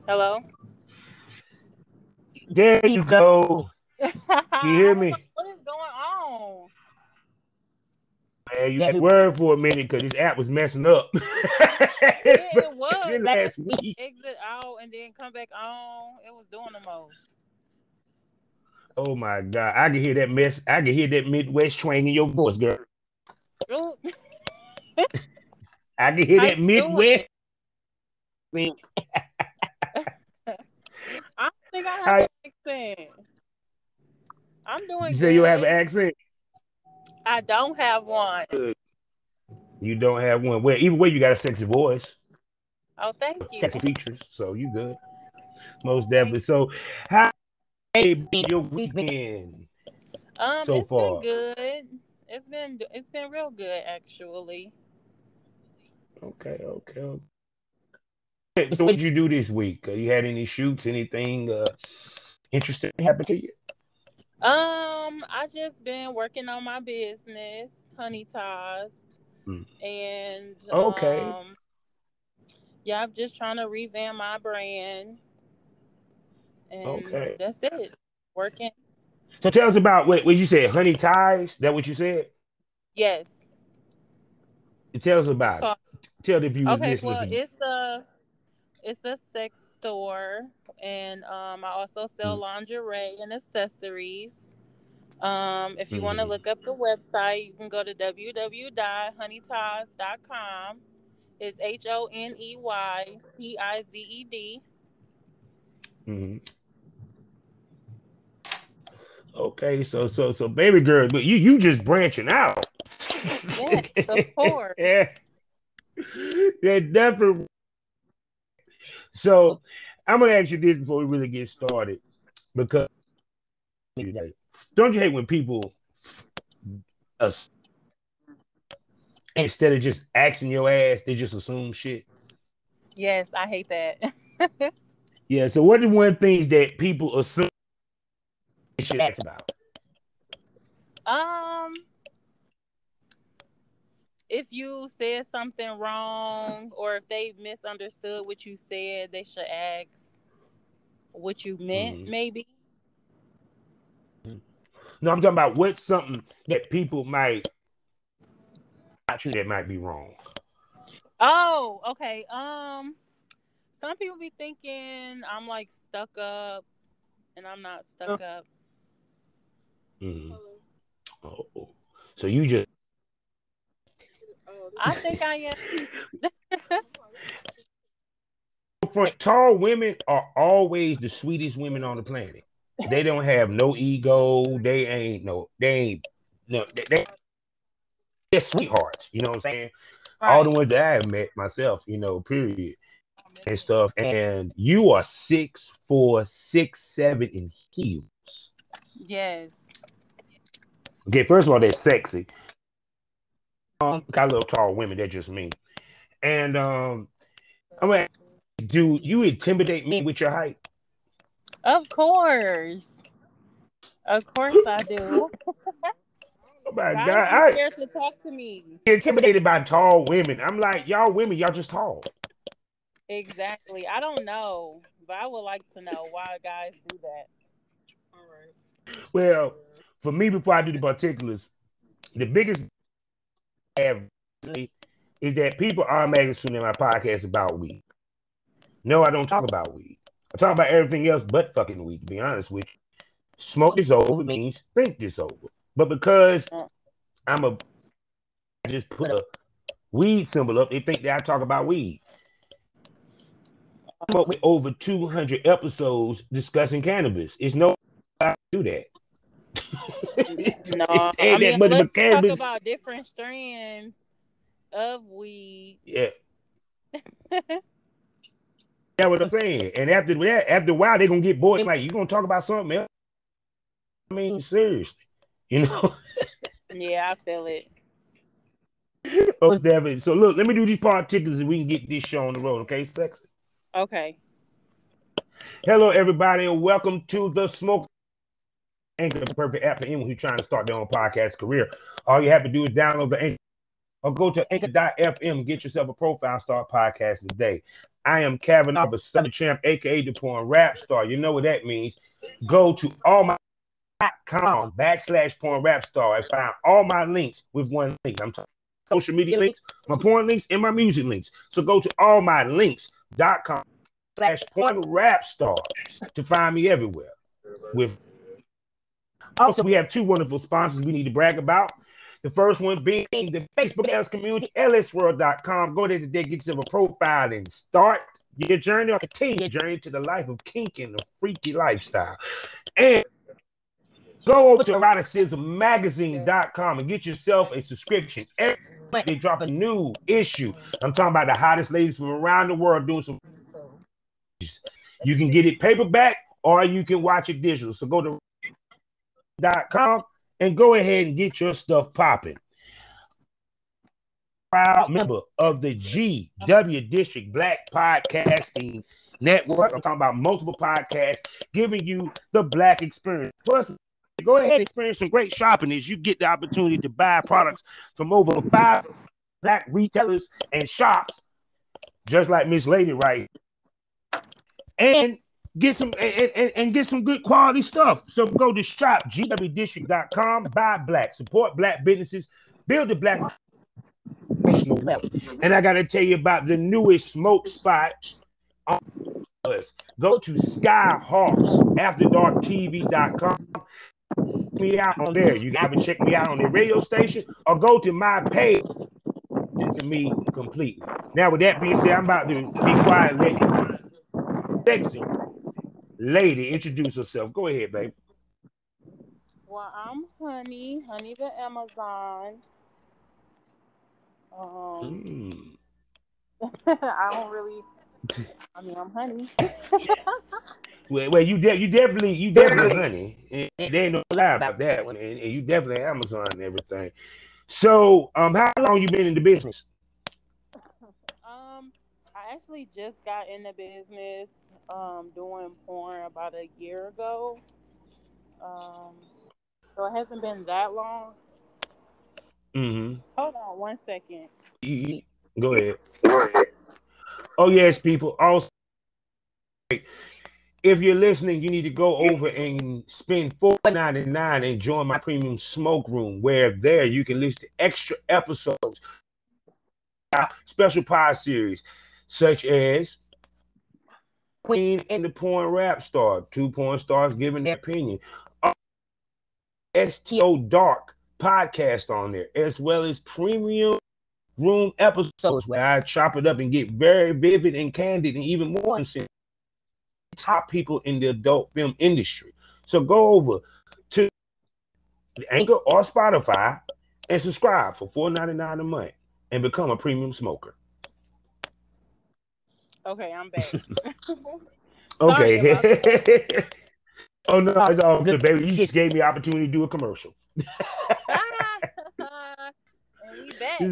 Hello? There you go. Can you I hear was like, me? what is going on? Man, you had word for a minute because this app was messing up. Yeah, it was. I had Last to week. exit out and then come back on. It was doing the most. Oh my God. I can hear that mess. I can hear that Midwest twang in your voice, girl. Ooh, I can hear how that you doing? Midwest thing. I don't think I have How an accent. I'm you doing say you have an good. accent? I don't have one. You don't have one. Well, either way, you got a sexy voice, Oh, thank you. sexy features. So you good. Most Thank definitely. So how been your weekend so it's been far? good. It's been real good actually. Okay. So what did you do this week? You had any shoots, anything interesting happen to you? I just been working on my business, Honey Tossed, Hmm. and Okay. yeah, I'm just trying to revamp my brand, and Okay. that's it. Working. So tell us about what you said, honey ties. That what you said? Yes, Tell us it's about it. called. Tell the viewers Okay, listeners. well, it's a sex store, and I also sell Mm-hmm. lingerie and accessories. If you want to Mm-hmm. look up the website, you can go to www.honeyties.com. It's HoneyTized. Mm-hmm. Okay, so baby girl, but you just branching out. Yes, of course. Yeah, yeah, definitely. So I'm gonna ask you this before we really get started, because don't you hate when people uh, instead of just asking your ass, they just assume shit? Yes, I hate that. Yeah. So what are one things that people assume they should ask about? um, if you said something wrong or if they misunderstood what you said, they should ask what you meant, Mm-hmm. maybe. No, I'm talking about what's something that people might not you that might be wrong. Oh, okay. Some people be thinking I'm like stuck up, and I'm not stuck up. Mm-hmm. Oh, so you just I think I am. front tall women are always the sweetest women on the planet. They don't have no ego. They're sweethearts. You know what I'm saying? All the Right. ones that I have met myself, period and stuff. And you are 6'4", 6'7" in heels. Yes. Okay, first of all, they're sexy. I love tall women. They're just me. And I'm gonna ask, do you intimidate me with your height? Of course. Of course I do. Oh my Guys God, be I scared to talk to me. get intimidated by tall women. I'm like, y'all women, y'all just tall. Exactly. I don't know, but I would like to know why guys do that. Well, for me, before I do the particulars, the biggest I have is that people automatically assume that my podcast is about weed. No, I don't talk about weed. I talk about everything else but fucking weed, to be honest with you. Smoke this over means think this over. But because Uh, I'm a I just put a weed symbol up, they think that I talk about weed. I'm up with over 200 episodes discussing cannabis. It's no I do that. No, it I ain't that mean, much of a let's talk cannabis. about different strands of weed. Yeah, that's what I'm saying. And after that, after a while, they're gonna get bored. Like, you gonna talk about something else? I mean, seriously. You know? Yeah, I feel it. Oh, Devin. So look, let me do these particulars and we can get this show on the road, okay? Sexy. Okay. Hello, everybody, and welcome to the Smoke Anchor, the perfect app for anyone who's trying to start their own podcast career. All you have to do is download the Anchor or go to anchor.fm and get yourself a profile, start podcasting today. I am Kavanaugh, the Southern Champ, aka the Porn Rap Star. You know what that means. Go to allmy.com/porn rap star. I find all my links with one link. I'm talking social media links, my porn links, and my music links. So go to allmylinks.com/porn rap star to find me everywhere. Also, we have two wonderful sponsors we need to brag about. The first one being the Facebook LS community, lsworld.com. Go there today, get yourself a profile and start your journey or continue your journey to the life of kink and the freaky lifestyle. And go over to eroticismmagazine.com and get yourself a subscription. Every week they drop a new issue. I'm talking about the hottest ladies from around the world doing some. You can get it paperback or you can watch it digital. So go to .com and go ahead and get your stuff popping. Proud member of the GW District Black Podcasting Network. I'm talking about multiple podcasts giving you the Black experience. Plus, go ahead and experience some great shopping as you get the opportunity to buy products from over 5 Black retailers and shops, just like Miss Lady right here. And get some and get some good quality stuff. So go to shopgwdistrict.com, buy Black, support Black businesses, build the Black professional wealth. And I gotta tell you about the newest smoke spot on us. Go to skyhawkafterdarktv.com. Me out on there. You can check me out on the radio station or go to my page to me completely. Now, with that being said, I'm about to be quiet and let you sexy lady introduce herself. Go ahead, babe. Well, I'm Honey the Amazon. I don't really. I mean, I'm Honey. well, you definitely Honey. And there ain't no lie about that one. And you definitely Amazon and everything. So, how long you been in the business? I actually just got in the business doing porn about a year ago. So it hasn't been that long. Mm-hmm. Hold on 1 second. Go ahead. Oh yes, people. Also, if you're listening, you need to go over and spend $4.99 and join my premium smoke room, where there you can listen to extra episodes, special pod series, such as Queen and the Porn Rap Star, 2 porn stars giving their opinion. STO Dark podcast on there, as well as premium room episodes where I chop it up and get very vivid and candid and even more insane top people in the adult film industry. So go over to Anchor or Spotify and subscribe for $4.99 a month and become a premium smoker. Okay, I'm back. Okay. Oh no, it's all good, baby. You just gave me an opportunity to do a commercial.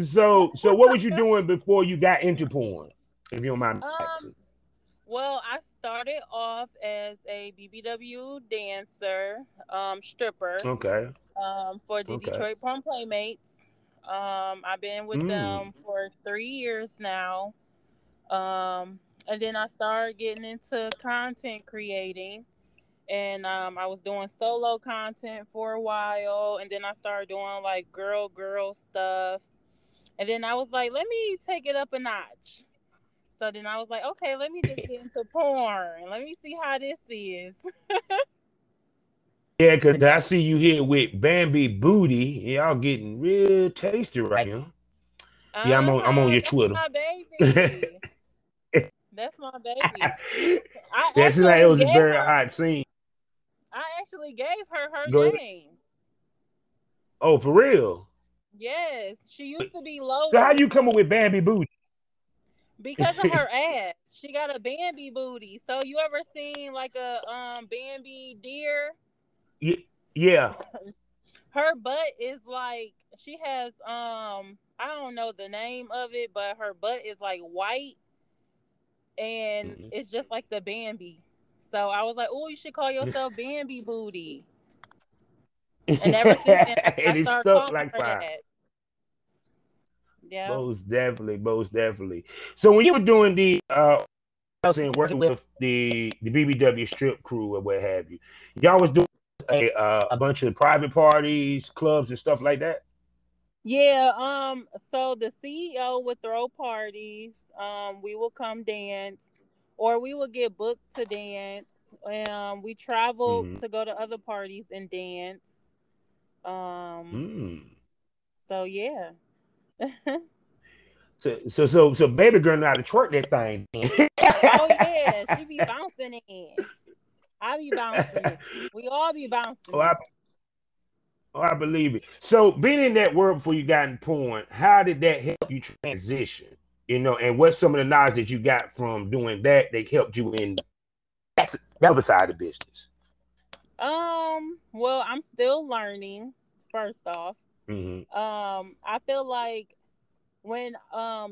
So what was you doing before you got into porn? If you don't mind. Well, I started off as a BBW dancer, stripper. Okay. For the Detroit Porn Playmates. I've been with them for 3 years now. And then I started getting into content creating. And I was doing solo content for a while. And then I started doing like girl stuff. And then I was like, let me take it up a notch. So then I was like, okay, let me just get into porn. Let me see how this is. Yeah, because I see you here with Bambi Booty. Y'all getting real tasty right now. Yeah, I'm on your Twitter. My baby. That's my baby. That's like it was a very hot scene. I actually gave her name. Oh, for real? Yes. She used to be Lotus. So how you come up with Bambi Booty? Because of her ass. She got a Bambi booty. So you ever seen like a Bambi deer? Yeah. Her butt is like, she has I don't know the name of it, but her butt is like white and it's just like the Bambi. So I was like, oh, you should call yourself Bambi Booty. And ever since then, I started calling like her that. Yeah. Most definitely. So when you were doing the saying working with the BBW strip crew or what have you. Y'all was doing a bunch of private parties, clubs, and stuff like that. Yeah, so the CEO would throw parties. We will come dance, or we will get booked to dance. We traveled to go to other parties and dance. So yeah. So baby girl know how to twerk that thing. Oh yeah, she be bouncing in. I be bouncing it. We all be bouncing it. I believe it. So being in that world before you got in porn, how did that help you transition? You know, and what's some of the knowledge that you got from doing that helped you in the other side of the business? Well, I'm still learning, first off. I feel like when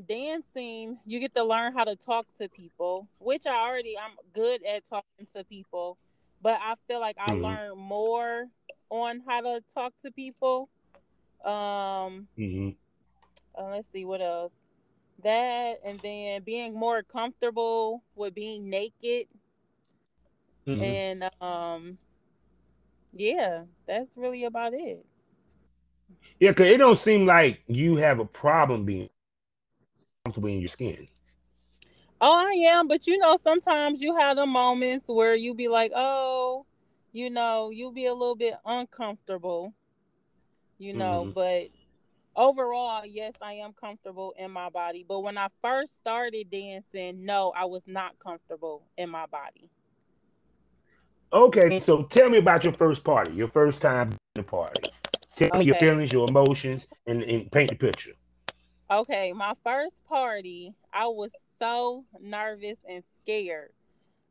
dancing, you get to learn how to talk to people, which I'm good at talking to people, but I feel like I learned more on how to talk to people. Let's see what else. That, and then being more comfortable with being naked. And yeah, that's really about it. Yeah, because it don't seem like you have a problem being comfortable in your skin. Oh, I am, but sometimes you have the moments where you be like, oh, you'll be a little bit uncomfortable, but overall, yes, I am comfortable in my body. But when I first started dancing, no, I was not comfortable in my body. Okay, so tell me about your first party, your first time in the party. Tell me your feelings, your emotions, and paint the picture. Okay, my first party, I was so nervous and scared.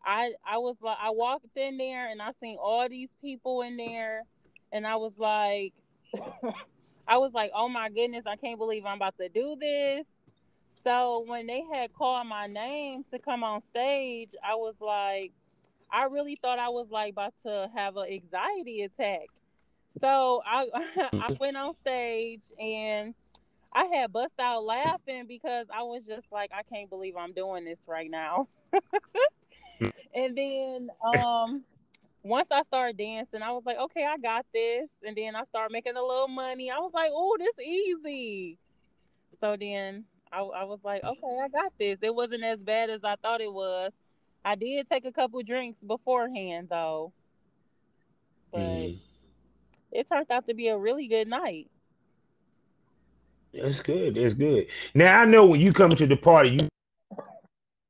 I was like, I walked in there and I seen all these people in there, and I was like, oh my goodness, I can't believe I'm about to do this. So when they had called my name to come on stage, I was like, I really thought I was like about to have an anxiety attack. So I I went on stage and I had bust out laughing because I was just like, I can't believe I'm doing this right now. And then once I started dancing, I was like, okay, I got this. And then I started making a little money. I was like, oh, this easy. So then I was like, okay, I got this. It wasn't as bad as I thought it was. I did take a couple drinks beforehand though, but it turned out to be a really good night. That's good. That's good. Now I know when you come to the party, you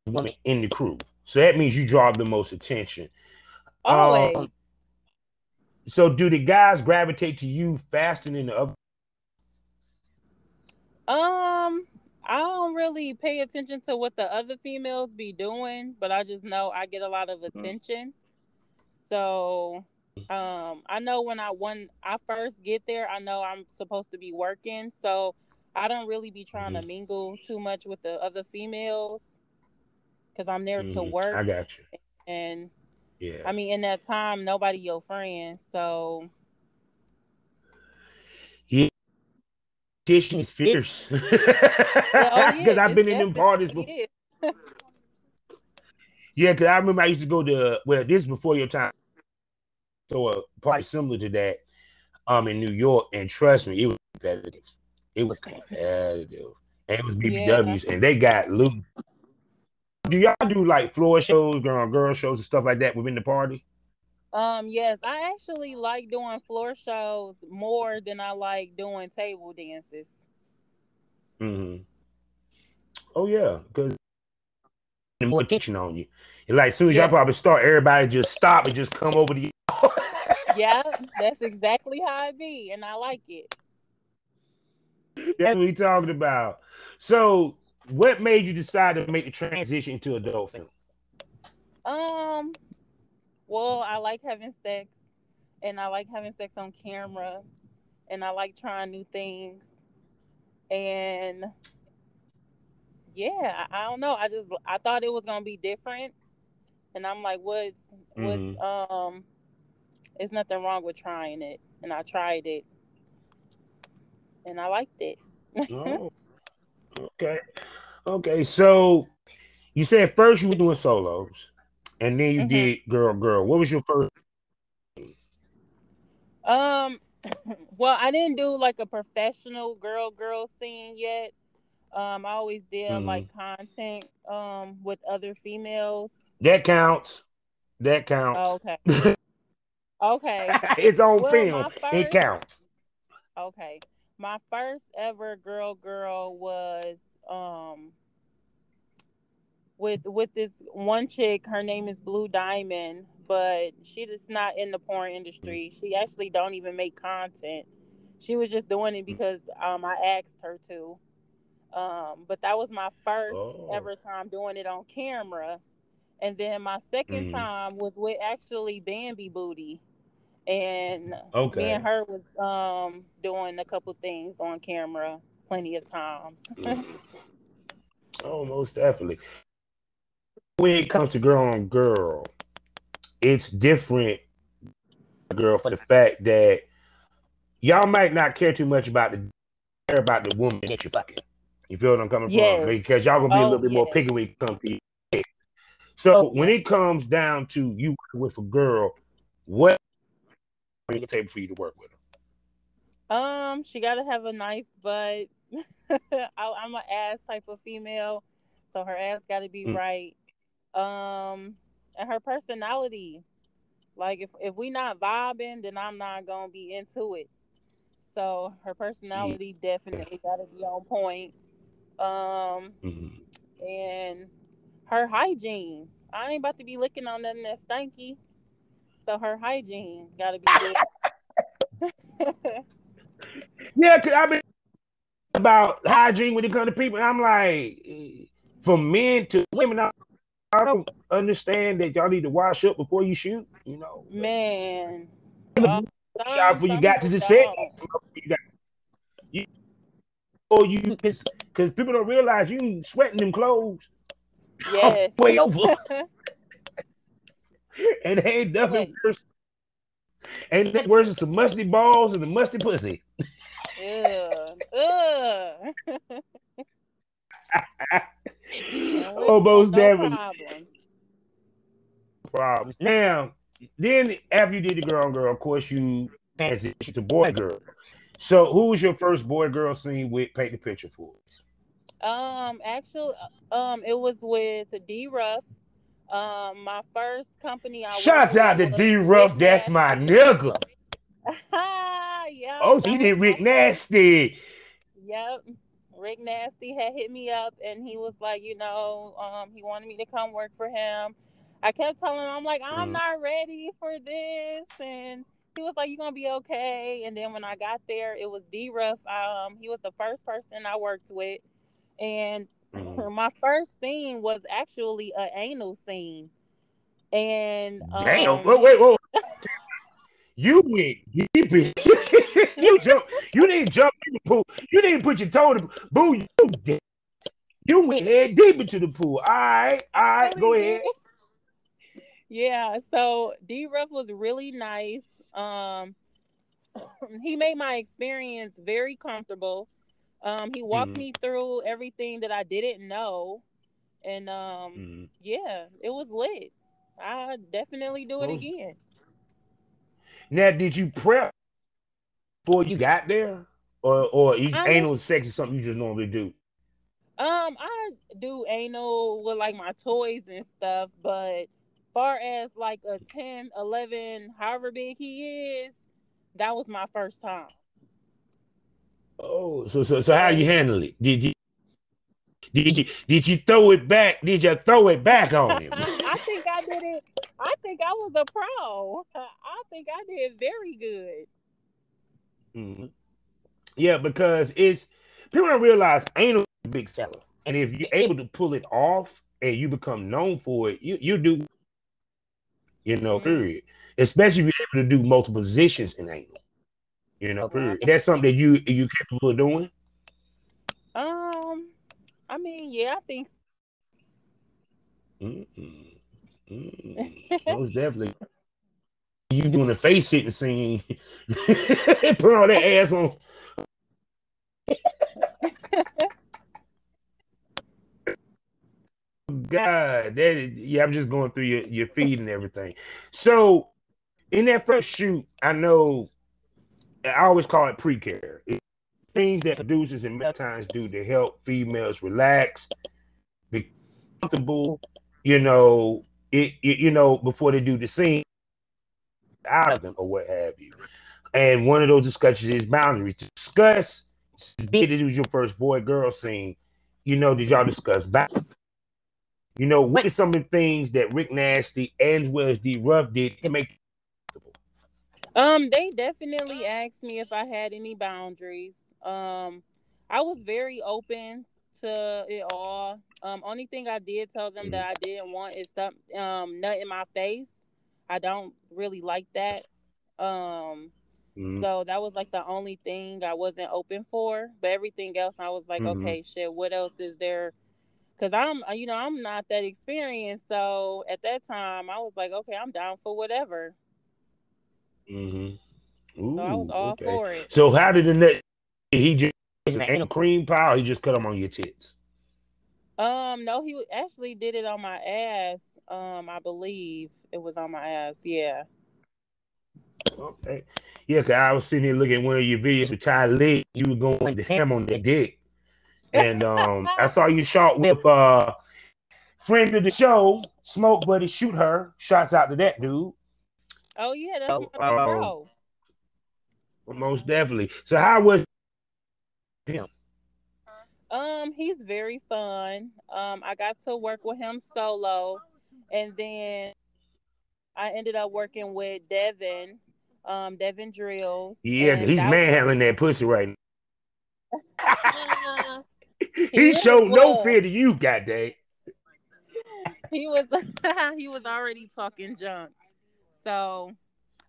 woman in the crew, so that means you draw the most attention. Always. So do the guys gravitate to you faster than the other? I don't really pay attention to what the other females be doing, but I just know I get a lot of attention. So, I know when I first get there, I know I'm supposed to be working, so I don't really be trying to mingle too much with the other females because I'm there to work. I got you. And yeah, I mean, in that time, nobody your friend, so yeah. She's fierce. Because I've been in them parties before. Yeah, because I remember I used to go to, well, this is before your time. So a party similar to that in New York, and trust me, it was competitive. It was competitive. And it was BBWs, and they got loot. Do y'all do like floor shows, girl shows and stuff like that within the party? Yes, I actually like doing floor shows more than I like doing table dances. Oh yeah, because more attention on you. And like as soon as y'all probably start, everybody just stop and just come over to you. Yeah, that's exactly how it be, and I like it. That's what we talking about. So, what made you decide to make the transition to adult film? Well, I like having sex, and I like having sex on camera, and I like trying new things, and yeah, I don't know. I thought it was gonna be different, and I'm like, it's nothing wrong with trying it, and I tried it, and I liked it. Oh, okay. Okay, so You said first you were doing solos, and then you Mm-hmm. did girl, girl. What was your first? Um, well, I didn't do like a professional girl scene yet. I always did Mm-hmm. like content with other females. That counts. That Oh, counts. okay. Okay. It's on Well, film. my It first counts. okay. My first ever girl was um with this one chick. Her name is Blue Diamond, but she is not in the porn industry. She actually don't even make content. She was just doing it because I asked her to. But that was my first Oh. ever time doing it on camera. And then my second Mm-hmm. time was with actually Bambi Booty. And me and Okay. her was doing a couple things on camera plenty of times. Mm-hmm. Oh, most definitely. When it comes to girl on girl, it's different, girl, for the fact that y'all might not care too much about the woman that you're fucking. You feel what I'm coming from? Yes. Because y'all gonna be a little Oh bit more yes. picky when it comes to you. So when Yes. it comes down to you with a girl, what on the table for you to work with She gotta have a nice butt. I'm an ass type of female, so her ass gotta be her? right. And her personality. Like if we not vibing, then I'm not gonna be into it. So her Yeah. personality definitely gotta be on point. Um, Mm-hmm. and her hygiene. I ain't about to be licking on nothing that's stanky. So her hygiene gotta be good. Yeah, cause I've been about hygiene when it comes to people. I'm like, from men to women, I don't understand that y'all need to wash up before you shoot. You know, Man. shot before you Some got to people the set. don't. You got you or you because people don't realize you sweating them clothes Yes. way over, and they ain't nothing Sweat. worse. Ain't nothing worse than some musty balls and a musty pussy. Ugh. Ugh. And we don't want Almost no definitely problems. problems. Now, then after you did the girl on girl, of course you transitioned to boy girl. So who was your first boy girl scene with? Paint the picture for us. Actually, it was with D Ruff. My first company I worked Shouts out with to was D Rick Ruff, that's my Nasty. nigga. Yep, Oh, so that you was did my Rick first. Nasty. Yep. Rick Nasty had hit me up and he was like, he wanted me to come work for him. I kept telling him, I'm like, I'm Mm, not ready for this. And he was like, you're going to be okay. And then when I got there, it was D Ruff. He was the first person I worked with. And mm. my first scene was actually an anal scene. And Damn. Wait. You went deep in. You didn't jump in the pool. You didn't put your toe in the pool. Boo, you went head deep into the pool. I All right, really go did. ahead. Yeah, so D Ruff was really nice. He made my experience very comfortable. He walked Mm, me through everything that I didn't know, and mm. yeah, it was lit. I definitely do it Most, again. now, did you prep before you got there, or each Honest, anal sex is something you just normally do? I do anal with like my toys and stuff, but far as like a 10, 11, however big he is, that was my first time. Oh, so how you But handle it? Did you throw it back? Did you throw it back on him? I think I did it. I think I was a pro. I think I did very good. Mhm. Yeah, because it's people don't realize anal is a big seller, and if you're able to pull it off and you become known for it, you do, Mm. period. Especially if you're able to do multiple positions in anal, period. That's something that you capable of doing. Um, I mean, yeah, I think. Mm-mm. Most definitely. You doing the face hitting scene, put all that ass on. God, I'm just going through your feed and everything. So in that first shoot, I know I always call it pre-care. It's things that producers and male times do to help females relax, be comfortable, before they do the scene out of them or what have you. And one of those discussions is boundaries. To discuss, be it was your first boy-girl scene, did y'all discuss boundaries? What are some of the things that Rick Nasty as well as D Ruff did to make you comfortable? They definitely asked me if I had any boundaries. I was very open to it all. Only thing I did tell them that I didn't want is nut in my face. I don't really like that. So that was like the only thing I wasn't open for. But everything else, I was like, okay, shit, what else is there? Because I'm not that experienced. So at that time, I was like, okay, I'm down for whatever. Ooh, so I was all for it. So how did the nut? He just an cream pie. Or he just cut them on your tits. No, he actually did it on my ass. I believe it was on my ass. Yeah. Okay. Yeah, cause I was sitting here looking at one of your videos with Ty Lee. You were going to ham on that dick, and I saw you shot with friend of the show, Smoke Buddy Shoot Her. Shouts out to that dude. Oh yeah, that's my bro. Most definitely. So how was him? He's very fun. I got to work with him solo, and then I ended up working with Devin, Devin Drills. Yeah, he's manhandling that pussy right now. He showed no fear to you, goddamn. He was already talking junk. So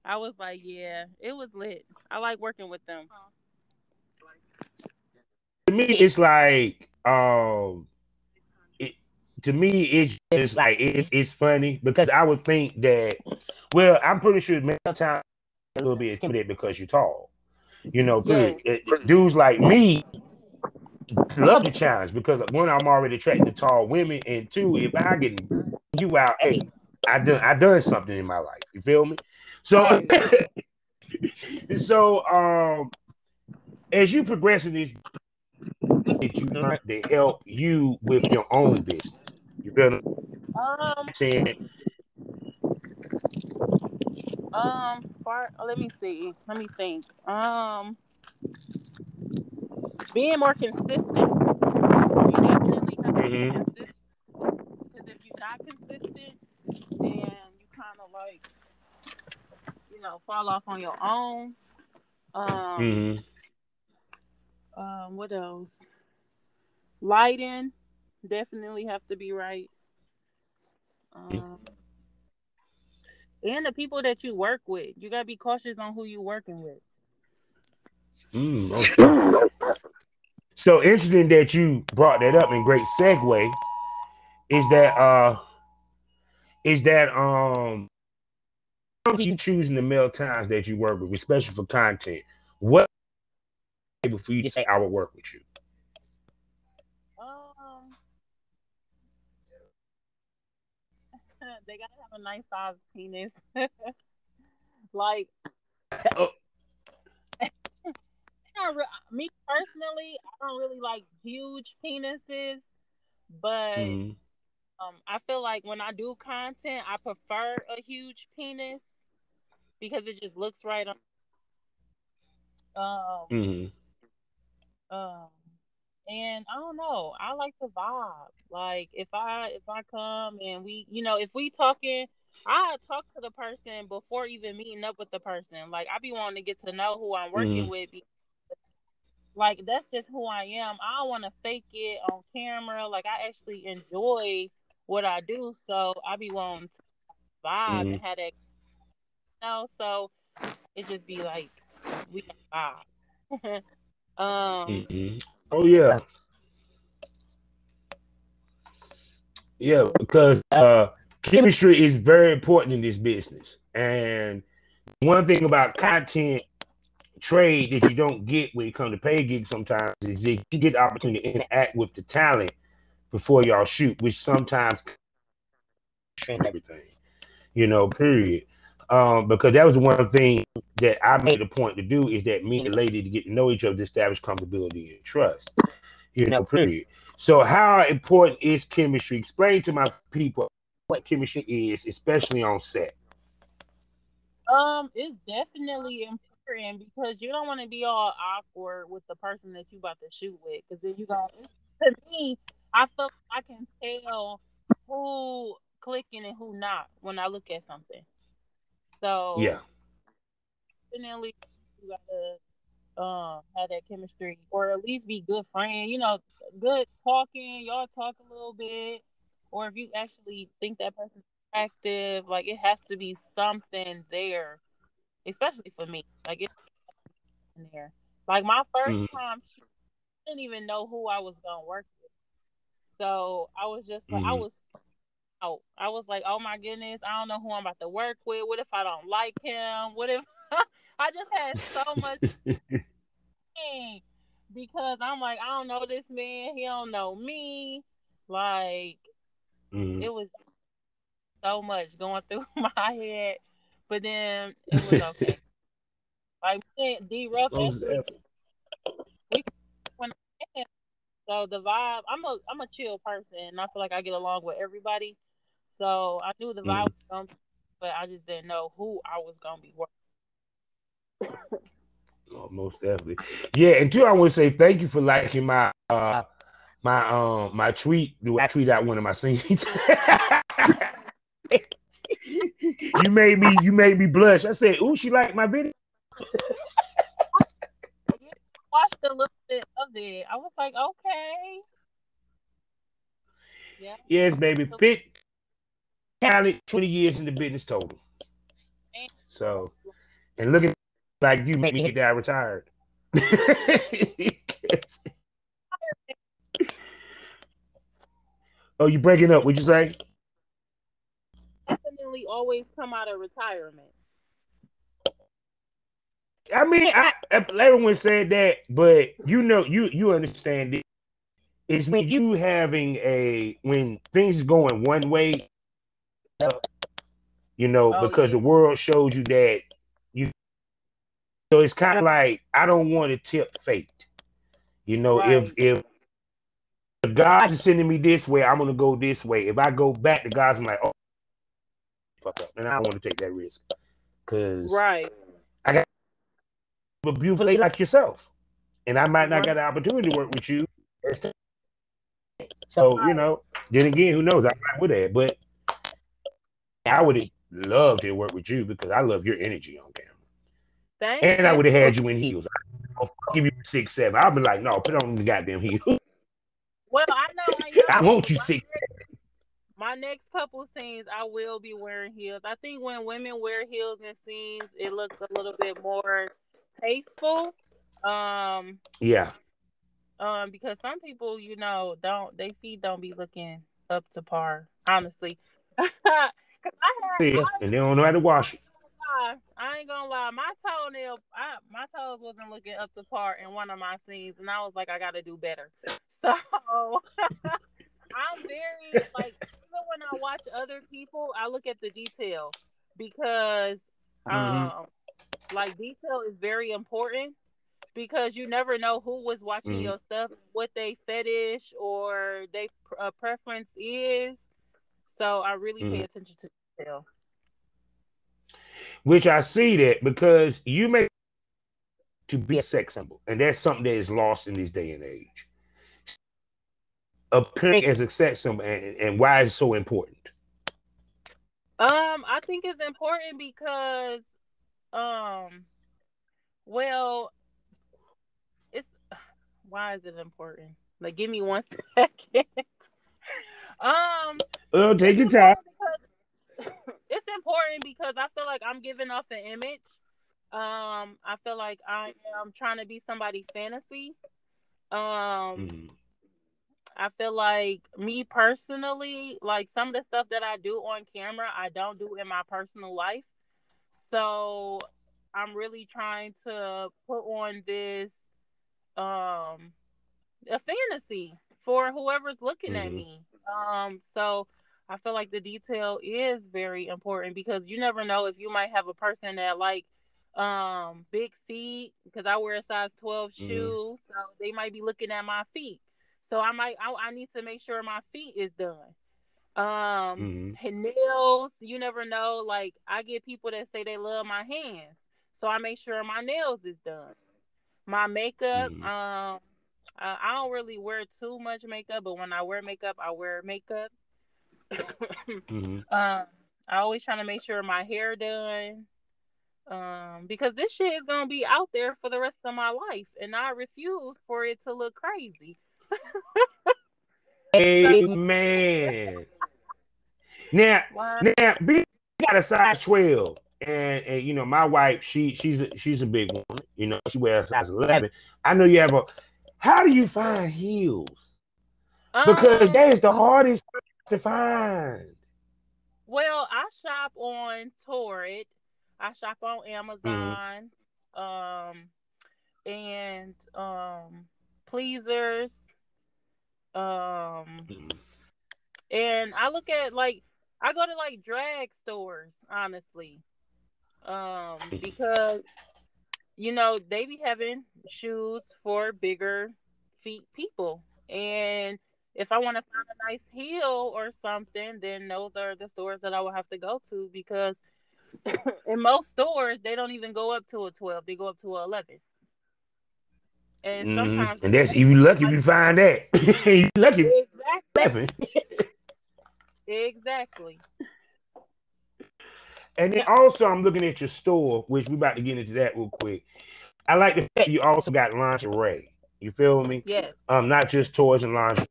I was like, yeah, it was lit. I like working with them. To me, it's like, to me, it's just like it's funny because I would think that, well, I'm pretty sure many times a little bit intimidated because you're tall. Dudes like me love the challenge because one, I'm already attracted to tall women, and two, if I get you out, hey, I done something in my life. You feel me? So, as you progress in this, that you learn to help you with your own business. You feel me? Let me see. Let me think. Being more consistent. You definitely have to be consistent. Because if you're not consistent, then you kind of like, fall off on your own. What else? Lighting definitely have to be right. And the people that you work with, you gotta be cautious on who you're working with. Okay. So interesting that you brought that up, and great segue is that you choosing the male times that you work with, especially for content. What able for you to say I will work with you? They gotta have a nice size penis. Like, me personally, I don't really like huge penises, but I feel like when I do content, I prefer a huge penis because it just looks right on. And I don't know, I like to vibe. Like if I come and if we talking, I talk to the person before even meeting up with the person. Like I be wanting to get to know who I'm working with. Like that's just who I am. I don't want to fake it on camera. Like I actually enjoy what I do, so I be wanting to vibe and have that. So it just be like we vibe. Oh yeah. Yeah, because chemistry is very important in this business. And one thing about content trade that you don't get when you come to pay gigs sometimes is that you get the opportunity to interact with the talent before y'all shoot, which sometimes and everything, period. Because that was one thing that I made a point to do, is that me and the lady to get to know each other, to establish comfortability and trust, period. So how important is chemistry? Explain to my people what chemistry is, especially on set. It's definitely important because you don't want to be all awkward with the person that you about to shoot with, because then you gonna. To me, I feel like I can tell who clicking and who not when I look at something. Yeah. So definitely, you gotta have that chemistry, or at least be good friend. Good talking. Y'all talk a little bit, or if you actually think that person's attractive, like it has to be something there. Especially for me, like it's in there. Like my first Mm-hmm. time, I didn't even know who I was gonna work with, so I was just like, I Mm-hmm. was out. I was like, oh my goodness, I don't know who I'm about to work with. What if I don't like him? What if I just had so much pain because I'm like, I don't know this man. He don't know me. Like Mm-hmm. it was so much going through my head, but then it was okay. Like me and D Ruff actually, we when I so the vibe, I'm a chill person, and I feel like I get along with everybody. So I knew the vibe Mm-hmm. was going, but I just didn't know who I was gonna be working. Oh, most definitely. Yeah, and two, I want to say thank you for liking my tweet. I tweet out one of my scenes. you made me blush. I said, "Ooh, she liked my video." Yeah, watched a little bit of it. I was like, okay, yeah. Yes, baby. Fit talent, 20 years in the business total. And So, and looking like you made me get that retired. Oh, you breaking up? What'd you say? definitely always come out of retirement. I mean, everyone said that, but you understand it. It's when you having when things is going one way, Oh because yeah, the world shows you that you. So it's kind of like, I don't want to tip fate. If right, God is sending me this way, I'm gonna go this way. If I go back to God's, I'm like, oh, fuck up, and I don't want to take that risk because right, I got a beautiful lady like yourself, and I might not right, get the opportunity to work with you. So right. then again, who knows? I might would have, but I would have loved to work with you because I love your energy on camera, Thank and I you. would have had you in heels. I'll give you 6'7". I'll be like, no, put on the goddamn heels. Well, I know I am I because want you 6. my next couple scenes, I will be wearing heels. I think when women wear heels in scenes, it looks a little bit more tasteful. Um, Yeah. because some people, don't they feet don't be looking up to par. Honestly, because Yeah, and they don't know how to wash it. I ain't gonna lie, my toes wasn't looking up to par in one of my scenes, and I was like, I got to do better. So I'm very like, even when I watch other people, I look at the detail because Mm-hmm. um like detail is very important because you never know who was watching Mm-hmm. your stuff, what they fetish or they preference is. So I really pay Mm-hmm. attention to detail. Which I see that because you make to be a sex symbol, and that's something that is lost in this day and age. Appearing as a sex symbol, and why it's so important. I think it's important because um well, it's why is it important? Like give me 1 second. Um Oh, it's take your time. important it's important because I feel like I'm giving off an image. I feel like I am trying to be somebody's fantasy. Um, Mm-hmm. I feel like me personally, like some of the stuff that I do on camera, I don't do in my personal life. So I'm really trying to put on this um a fantasy. for whoever's looking at me. So I feel like the detail is very important because you never know if you might have a person that like big feet because I wear a size 12 shoe, so they might be looking at my feet. So I need to make sure my feet is done. Nails, you never know. Like I get people that say they love my hands, so I make sure my nails is done. My makeup, I don't really wear too much makeup, but when I wear makeup, I wear makeup. I always trying to make sure my hair done. Because this shit is gonna be out there for the rest of my life, and I refuse for it to look crazy. Amen. Now, B got a size 12, and you know my wife, she's a big woman. You know she wears a size 11. I know you have a. How do you find heels? Because that is the hardest to find. Well, I shop on Torrid. I shop on Amazon. And Pleasers. And I look at like I go to like drag stores, honestly. Because you know, they be having shoes for bigger feet people. And if I want to find a nice heel or something, then those are the stores that I will have to go to because in most stores they don't even go up to a 12, they go up to a 11. And sometimes and that's if you lucky if you find that. You lucky. Exactly. And then also I'm looking at your store, which we're about to get into that real quick. I like the fact you also got lingerie. You feel me? Yeah. Not just toys and lingerie.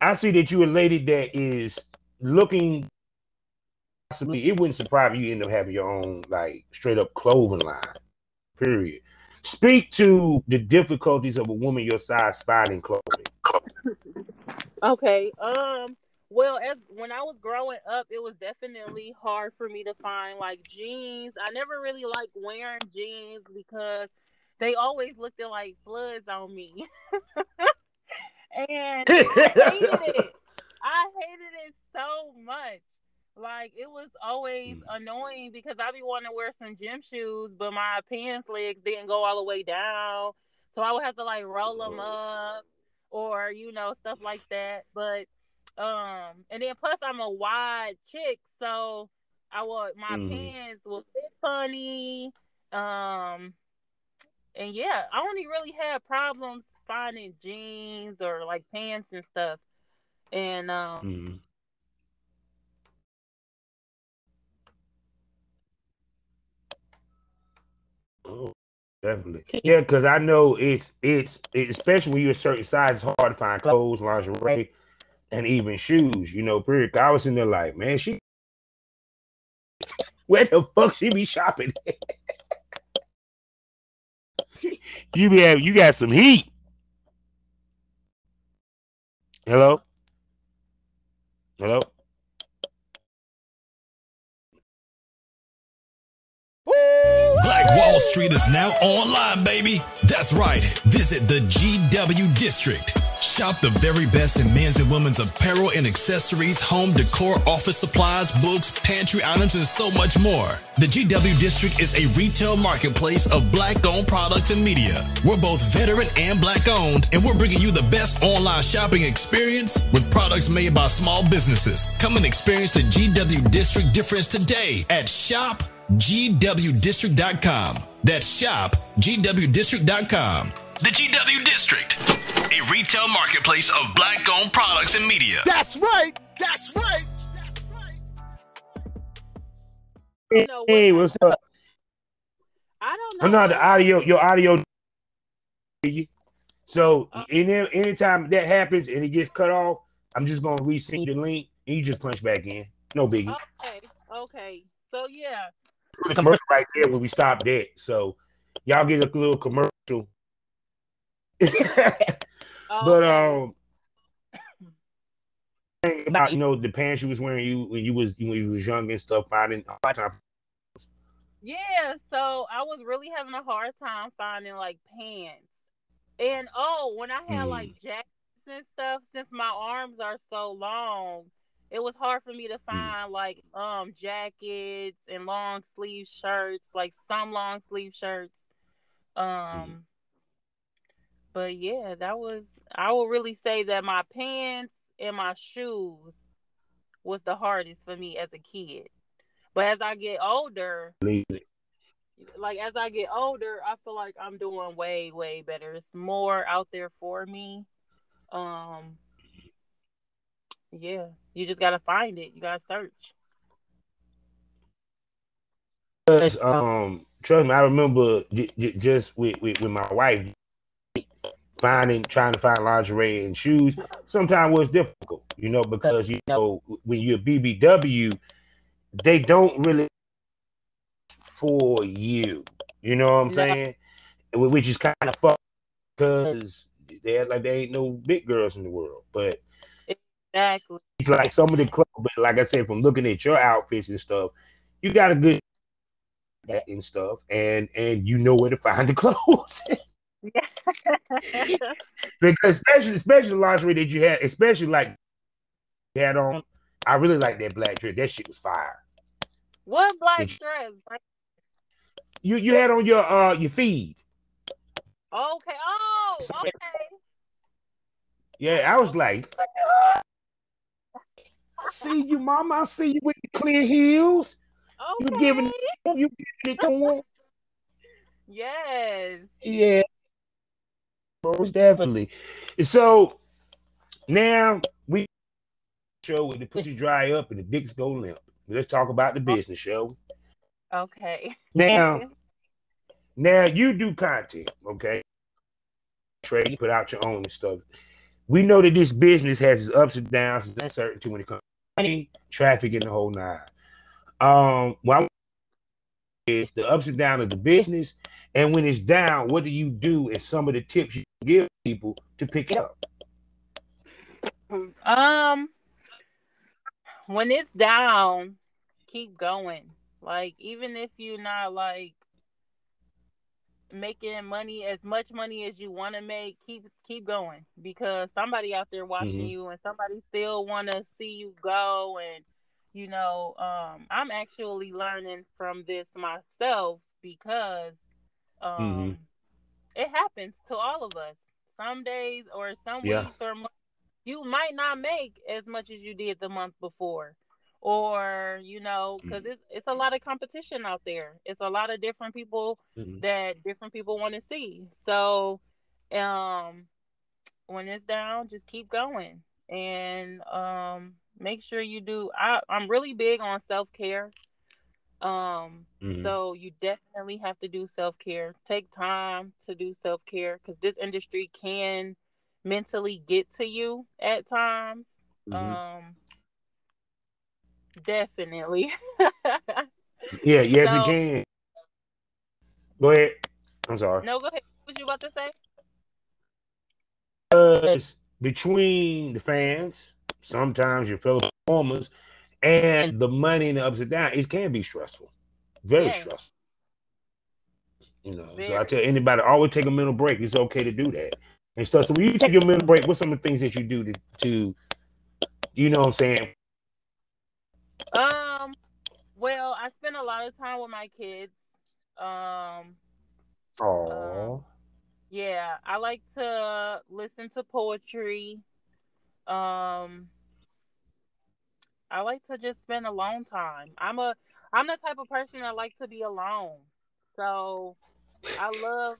I see that you're a lady that is looking. Possibly, it wouldn't surprise me you end up having your own like straight up clothing line. Period. Speak to the difficulties of a woman your size finding clothing. Okay. Well, as when I was growing up, it was definitely hard for me to find like jeans. I never really liked wearing jeans because they always looked like floods on me. And I hated it. I hated it so much. Like it was always annoying because I be wanting to wear some gym shoes, but my pants legs didn't go all the way down, so I would have to like roll them up or you know stuff like that. But and then plus I'm a wide chick, so my pants will fit funny. And yeah, I only really had problems finding jeans or like pants and stuff. And Oh, definitely. Yeah, because I know it's especially when you're a certain size, it's hard to find clothes, lingerie, and even shoes. You know, period. I was in there like, man, where the fuck she be shopping? You got some heat. Hello? Black Wall Street is now online, baby. That's right. Visit the GW District. Shop the very best in men's and women's apparel and accessories, home decor, office supplies, books, pantry items, and so much more. The GW District is a retail marketplace of Black-owned products and media. We're both veteran and Black-owned, and we're bringing you the best online shopping experience with products made by small businesses. Come and experience the GW District difference today at shopgwdistrict.com. That's shopgwdistrict.com. The GW District, a retail marketplace of Black-owned products and media. That's right. Hey, what's up? I don't know. No, your audio. So anytime that happens and it gets cut off, I'm just gonna resend the link and you just punch back in. No biggie. Okay. So yeah. The commercial right there when we stopped that. So y'all get a little commercial. But about the pants you was wearing when you was young and stuff, finding hard time. Yeah, so I was really having a hard time finding like pants. And when I had like jackets and stuff, since my arms are so long, it was hard for me to find like jackets and long sleeve shirts, like some long sleeve shirts. But yeah, I will really say that my pants and my shoes was the hardest for me as a kid. But as I get older, I feel like I'm doing way, way better. It's more out there for me. Um, yeah, you just gotta find it. You gotta search. Trust me, I remember just with my wife trying to find lingerie and shoes. Sometimes was difficult, because when you're BBW, they don't really for you. You know what I'm saying? Which is kind of fucked because they act like they ain't no big girls in the world. But exactly, like some of the clothes, but like I said, from looking at your outfits and stuff, you got a good and stuff, and you know where to find the clothes. Because especially the lingerie that you had, especially like you had on, I really like that black dress. That shit was fire. What black dress? You had on your feed. Okay. Oh, okay. Yeah, I was like, I see you, mama. I see you with the clear heels. Okay. You giving it to him. Yes. Yeah. Most definitely. So now we show with the pussy dry up and the dicks go limp. Let's talk about the business show. Okay. Now you do content, okay? Trade, put out your own and stuff. We know that this business has its ups and downs, its uncertainty when it comes to money, traffic, and the whole nine. Well, it's the ups and downs of the business, and when it's down, what do you do? And some of the tips you give people to pick it up. When it's down, keep going. Like even if you're not like making as much money as you want to make, keep going, because somebody out there watching you, and somebody still want to see you go. And I'm actually learning from this myself, because it happens to all of us. Some days or some weeks or months, you might not make as much as you did the month before, or because it's a lot of competition out there. It's a lot of different people that different people want to see. So when it's down, just keep going, and make sure you do. I'm really big on self-care. So you definitely have to do self-care. Take time to do self-care, because this industry can mentally get to you at times. Definitely. Yeah, yes, it can. Go ahead. I'm sorry. No, go ahead. What you about to say? Between the fans, sometimes your fellow performers, and the money and the ups and downs, it can be stressful. Very stressful. So I tell anybody, always take a mental break. It's okay to do that and stuff. So when you take your mental break, what's some of the things that you do to you know what I'm saying? Well, I spend a lot of time with my kids. Yeah, I like to listen to poetry. I like to just spend alone time. I'm the type of person that like to be alone. So I love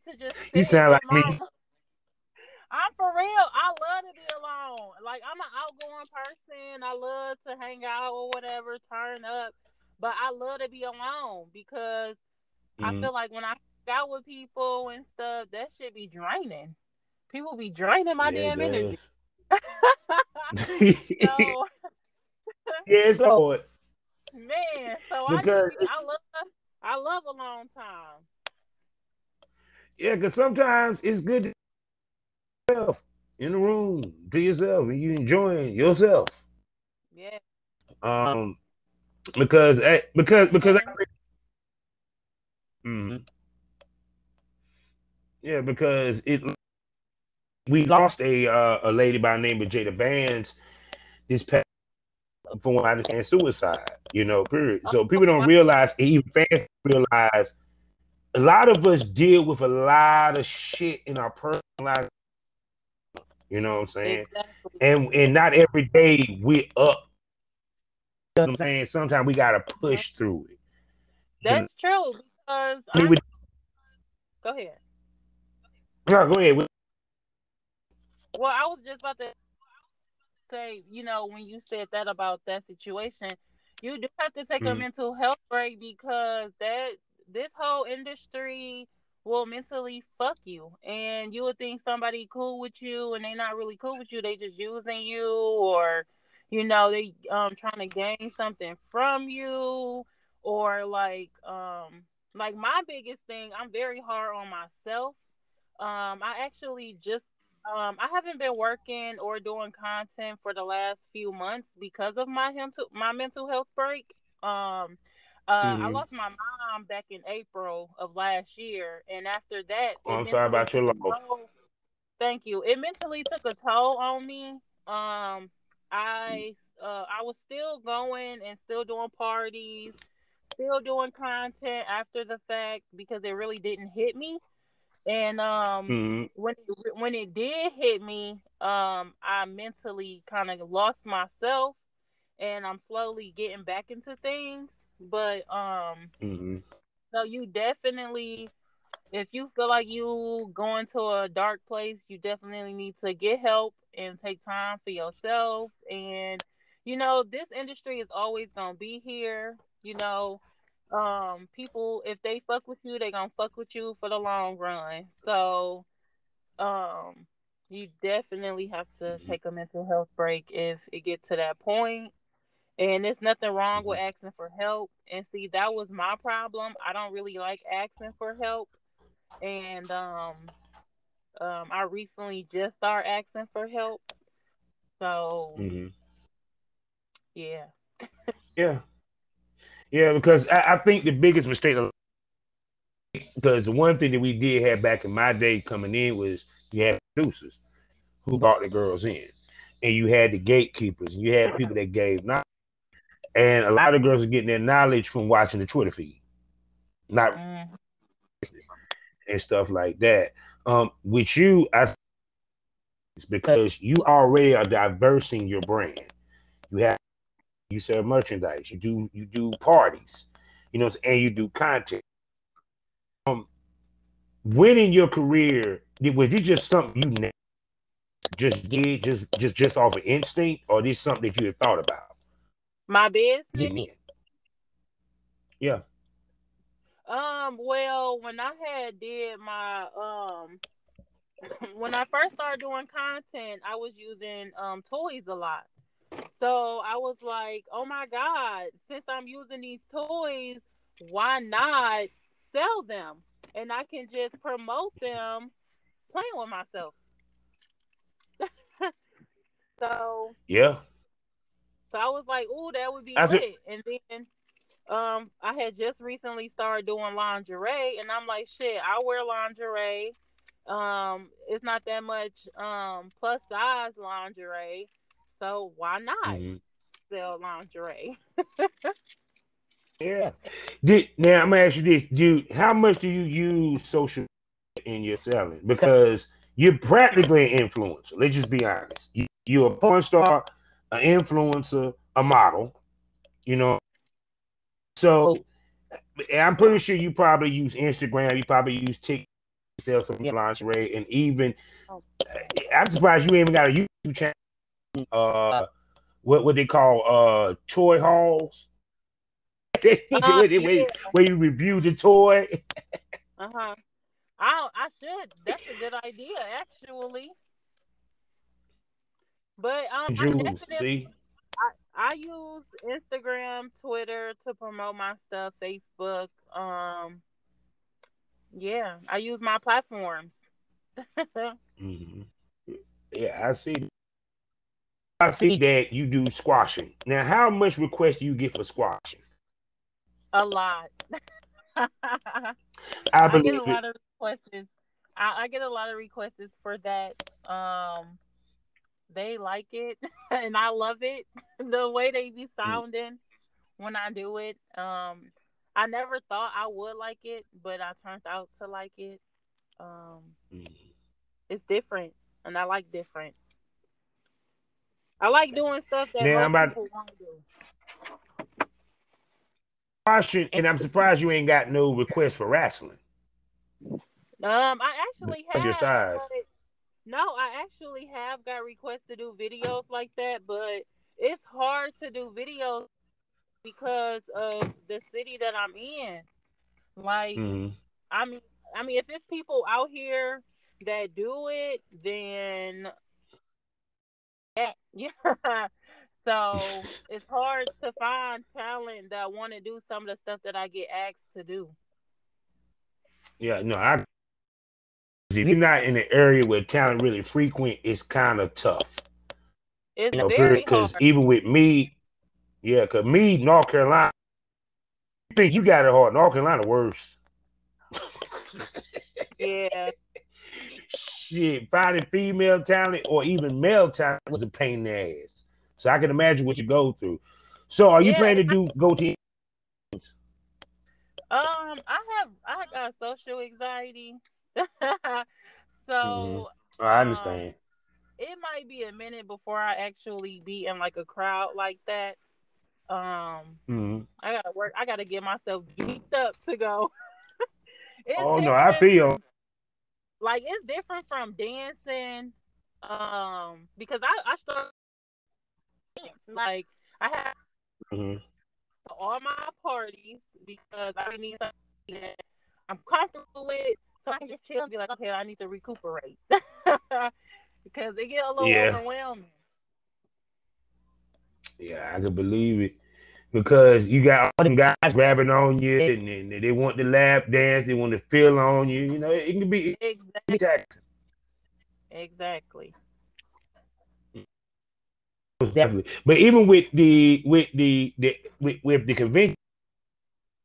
to just sit. You sound like me. I'm for real. I love to be alone. Like, I'm an outgoing person. I love to hang out or whatever, turn up. But I love to be alone, because I feel like when I hang out with people and stuff, that shit be draining. People be draining my damn energy. So, yes, Lord. Man, so I love a long time. Yeah, because sometimes it's good to be yourself in the room to yourself, and you enjoying yourself. Yeah. Because I, Yeah, because we lost a lady by the name of Jada Vance this past, from what I understand, suicide. Period. So people don't realize, even fans realize, a lot of us deal with a lot of shit in our personal life. You know what I'm saying? Exactly. And not every day we're up. You know what I'm saying? Sometimes we gotta push through it. That's true, because go ahead. No, go ahead. Well, I was just about to say, when you said that about that situation, you do have to take a mental health break, because this whole industry will mentally fuck you, and you would think somebody cool with you, and they not really cool with you. They just using you, or they trying to gain something from you, or like my biggest thing, I'm very hard on myself. I actually just I haven't been working or doing content for the last few months because of my mental health break. I lost my mom back in April of last year, and after that, I'm sorry about your loss. Thank you. It mentally took a toll on me. I was still going and still doing parties, still doing content after the fact, because it really didn't hit me. And when it did hit me, I mentally kind of lost myself, and I'm slowly getting back into things. But so you definitely, if you feel like you going to a dark place, you definitely need to get help and take time for yourself. And this industry is always gonna be here. People, if they fuck with you, they gonna fuck with you for the long run. So you definitely have to take a mental health break if it gets to that point. And there's nothing wrong with asking for help. And see, that was my problem. I don't really like asking for help. And I recently just started asking for help. So yeah. Yeah, because I think the biggest mistake, because the one thing that we did have back in my day coming in was you had producers who brought the girls in, and you had the gatekeepers, and you had people that gave knowledge. And a lot of girls are getting their knowledge from watching the Twitter feed, not and stuff like that. With you, it's because you already are diversing your brand. You sell merchandise, you do parties, and you do content. When in your career, was it just something you just did, just off of instinct, or this something that you had thought about? My business? Yeah. Well, when I did my when I first started doing content, I was using toys a lot. So I was like, oh my God, since I'm using these toys, why not sell them? And I can just promote them playing with myself. So I was like, ooh, that would be lit. And then I had just recently started doing lingerie, and I'm like, shit, I wear lingerie. It's not that much plus size lingerie, so why not sell lingerie? Yeah. Now I'm gonna ask you this: how much do you use social in your selling? Because you're practically an influencer. Let's just be honest. You're a porn star, an influencer, a model. So I'm pretty sure you probably use Instagram. You probably use TikTok to sell some lingerie, and even I'm surprised you even got a YouTube channel. What they call toy hauls. Where you review the toy. I should. That's a good idea, actually. But I use Instagram, Twitter to promote my stuff, Facebook. Yeah, I use my platforms. Yeah, I see. I see that you do squashing. Now, how much requests do you get for squashing? A lot. I believe get a lot of requests. I get a lot of requests for that. They like it, and I love it. The way they be sounding when I do it. I never thought I would like it, but I turned out to like it. It's different, and I like different. I like doing stuff that most people won't do. And I'm surprised you ain't got no requests for wrestling. I actually have. Your size. No, I actually have got requests to do videos like that, but it's hard to do videos because of the city that I'm in. Like, I mean, if it's people out here that do it, then yeah. So it's hard to find talent that want to do some of the stuff that I get asked to do. Yeah, no, if you're not in an area where talent really frequent, it's kind of tough. It's very because even with me, because me, North Carolina, you think you got it hard. North Carolina worse. Yeah. Shit, finding female talent or even male talent was a pain in the ass. So I can imagine what you go through. So are you planning to go to? I got social anxiety. So I understand. It might be a minute before I actually be in like a crowd like that. I gotta work. I gotta get myself geeked up to go. No, I feel like it's different from dancing. Because I started dance. Like I have all my parties because I need something that I'm comfortable with, so I can just chill and be like, okay, I need to recuperate because it get a little overwhelming. Yeah, I can believe it because you got all them guys grabbing on you and they want the lap dance, they want to feel on you. You know, it can be exactly. Definitely, but even with the convention,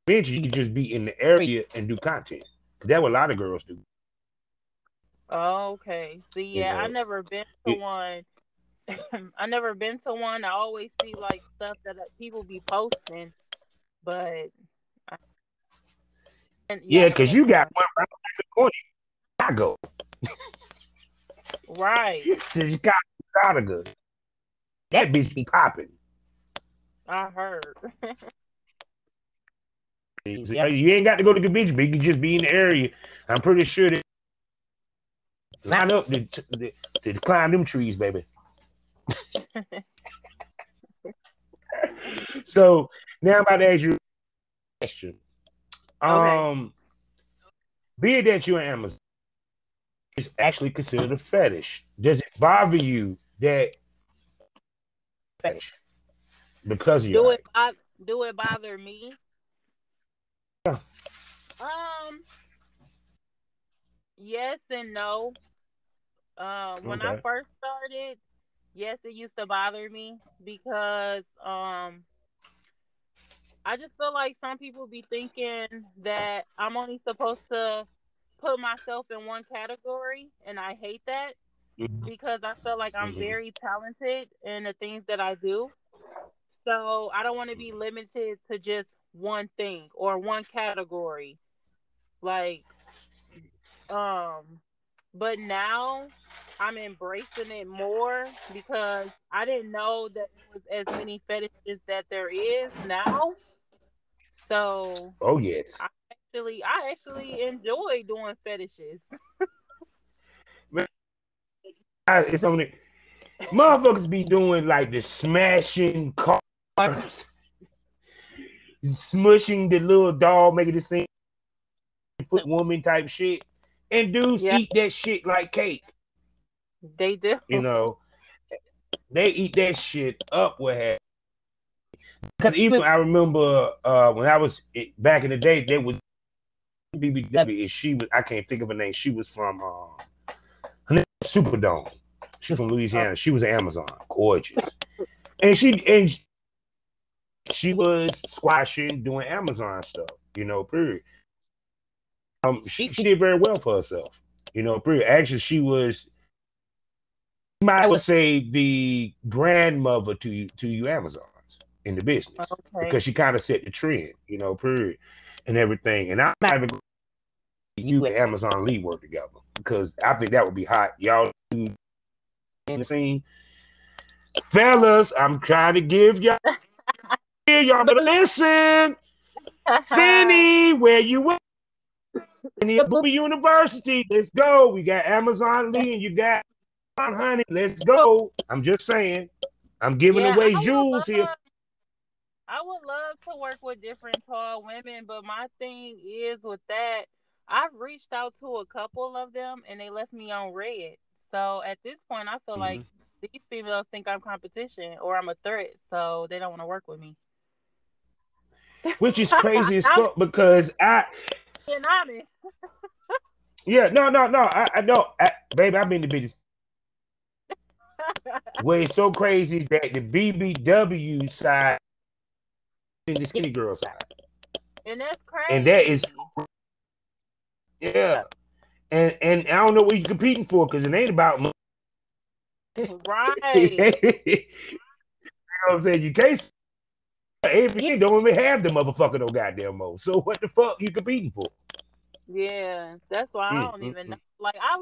you can just be in the area and do content. That's what a lot of girls do. Okay. See, I never been to one. I never been to one. I always see like stuff that people be posting, but because you got one right around the corner, Chicago. Right. Chicago. That bitch be popping. I heard. You ain't got to go to the beach, but you can just be in the area. I'm pretty sure that line up to climb them trees, baby. So now I'm about to ask you a question. Being that you're an Amazon, is actually considered a fetish. Does it bother you that fetish because of your do it bother me? Yeah. Yes and no. When I first started, yes, it used to bother me because I just feel like some people be thinking that I'm only supposed to put myself in one category, and I hate that because I feel like I'm very talented in the things that I do. So I don't want to be limited to just one thing or one category. Like, but now I'm embracing it more because I didn't know that there was as many fetishes that there is now. So, yes, I actually enjoy doing fetishes. It's only motherfuckers be doing like the smashing cars, smushing the little dog, making the same foot woman type shit, and dudes eat that shit like cake. They do. You know, they eat that shit up with her. Because even I remember when I was back in the day, there was BBW. She was, I can't think of her name. She was from her name was Superdome. She's from Louisiana. She was an Amazon, gorgeous, and she was squashing, doing Amazon stuff. You know, period. She did very well for herself. You know, actually, she was, I would say, the grandmother to you Amazons in the business, because she kind of set the trend, you know, period, and everything. And I'm not even you and Amazon Lee work together, because I think that would be hot. Y'all in the scene, fellas. I'm trying to give y'all. Y'all better listen. Finny, where you at? In the Booby University, let's go. We got Amazon Lee and you got Honey. Let's go. I'm just saying. I'm giving away jewels here. I would love to work with different tall women, but my thing is with that, I've reached out to a couple of them and they left me on red. So at this point, I feel like these females think I'm competition or I'm a threat, so they don't want to work with me. Which is crazy as fuck, because being honest. Yeah, no. I know, baby. I've been to business. Where it's so crazy is that the BBW side and the skinny girl side, and that's crazy. And that is, yeah. And I don't know what you're competing for, because it ain't about money. Right. You know what I'm saying? You can't. Everything don't even have the motherfucker no goddamn mo. So what the fuck you competing for? Yeah, that's why I don't even know. Like, I'm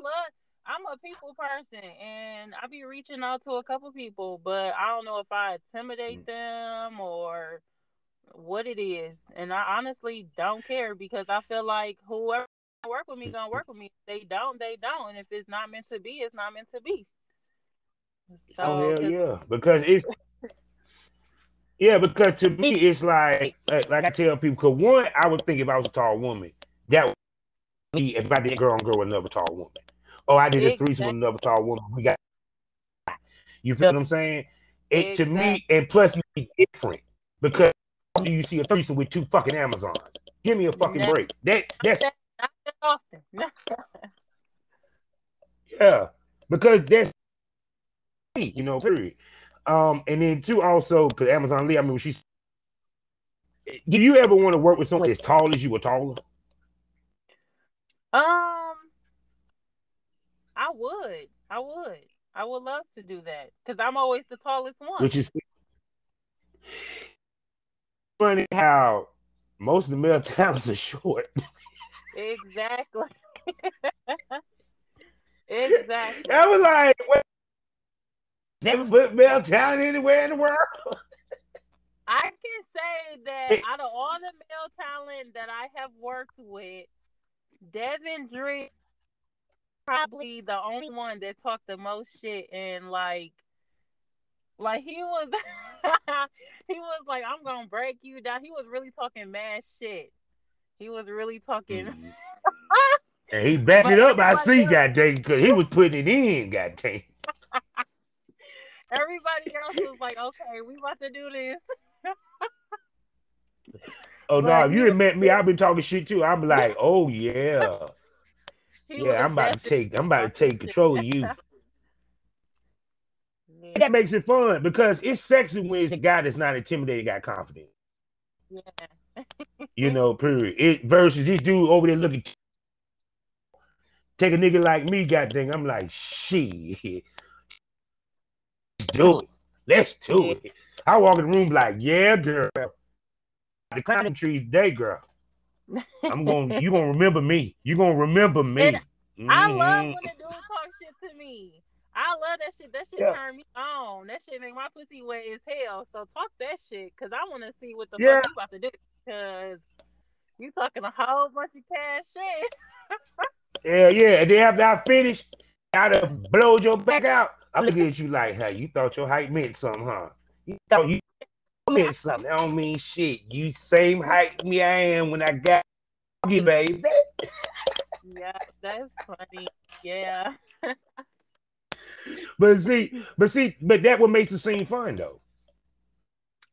a people person, and I be reaching out to a couple people, but I don't know if I intimidate them or what it is. And I honestly don't care, because I feel like whoever work with me gonna work with me. If they don't, they don't. And if it's not meant to be, it's not meant to be. So, oh hell yeah, because it's. Yeah, because to me, it's like I tell people, because one, I would think if I was a tall woman, that would be if I did girl on girl with another tall woman. Oh, I did a threesome with another tall woman. We got, you feel what I'm saying? It to me, and plus it's different, because you see a threesome with two fucking Amazons. Give me a fucking break. That's not that often. Yeah, because that's, you know, period. And then two, also, because Amazon Lee, I mean, she's. Do you ever want to work with someone as tall as you or taller? I would love to do that, because I'm always the tallest one. Which is funny how most of the male talents are short. Exactly. Exactly. I was like, what? Never put male talent anywhere in the world. I can say that out of all the male talent that I have worked with, Devin Drake probably the only one that talked the most shit, and like he was he was like, I'm gonna break you down. He was really talking mad shit. He was really talking and he backed it up. I see, goddamn, because he was putting it in, goddamn. Everybody else was like, okay, we about to do this. Oh no, if you had met me, I've been talking shit too. I'm like, oh yeah. Yeah, I'm about to take control of you. Yeah. That makes it fun, because it's sexy when it's a guy that's not intimidated, got confidence. Yeah. You know, period. It versus this dude over there looking. Take a nigga like me, goddamn. I'm like, shit. Do it. Let's do it. I walk in the room like, yeah, girl. The climbing trees today, girl. You gonna remember me. You gonna remember me. I love when a dude talk shit to me. I love that shit. That shit turn me on. That shit make my pussy wet as hell. So talk that shit, because I want to see what the fuck you about to do. Because you talking a whole bunch of cash shit. Yeah. And then after I finish, I done blowed your back out. I'm looking at you like, hey, you thought your height meant something, huh? You thought you meant something. That don't mean shit. You same height me I am when I got you, baby. Yeah, that's funny. Yeah. But that what makes the scene fun though.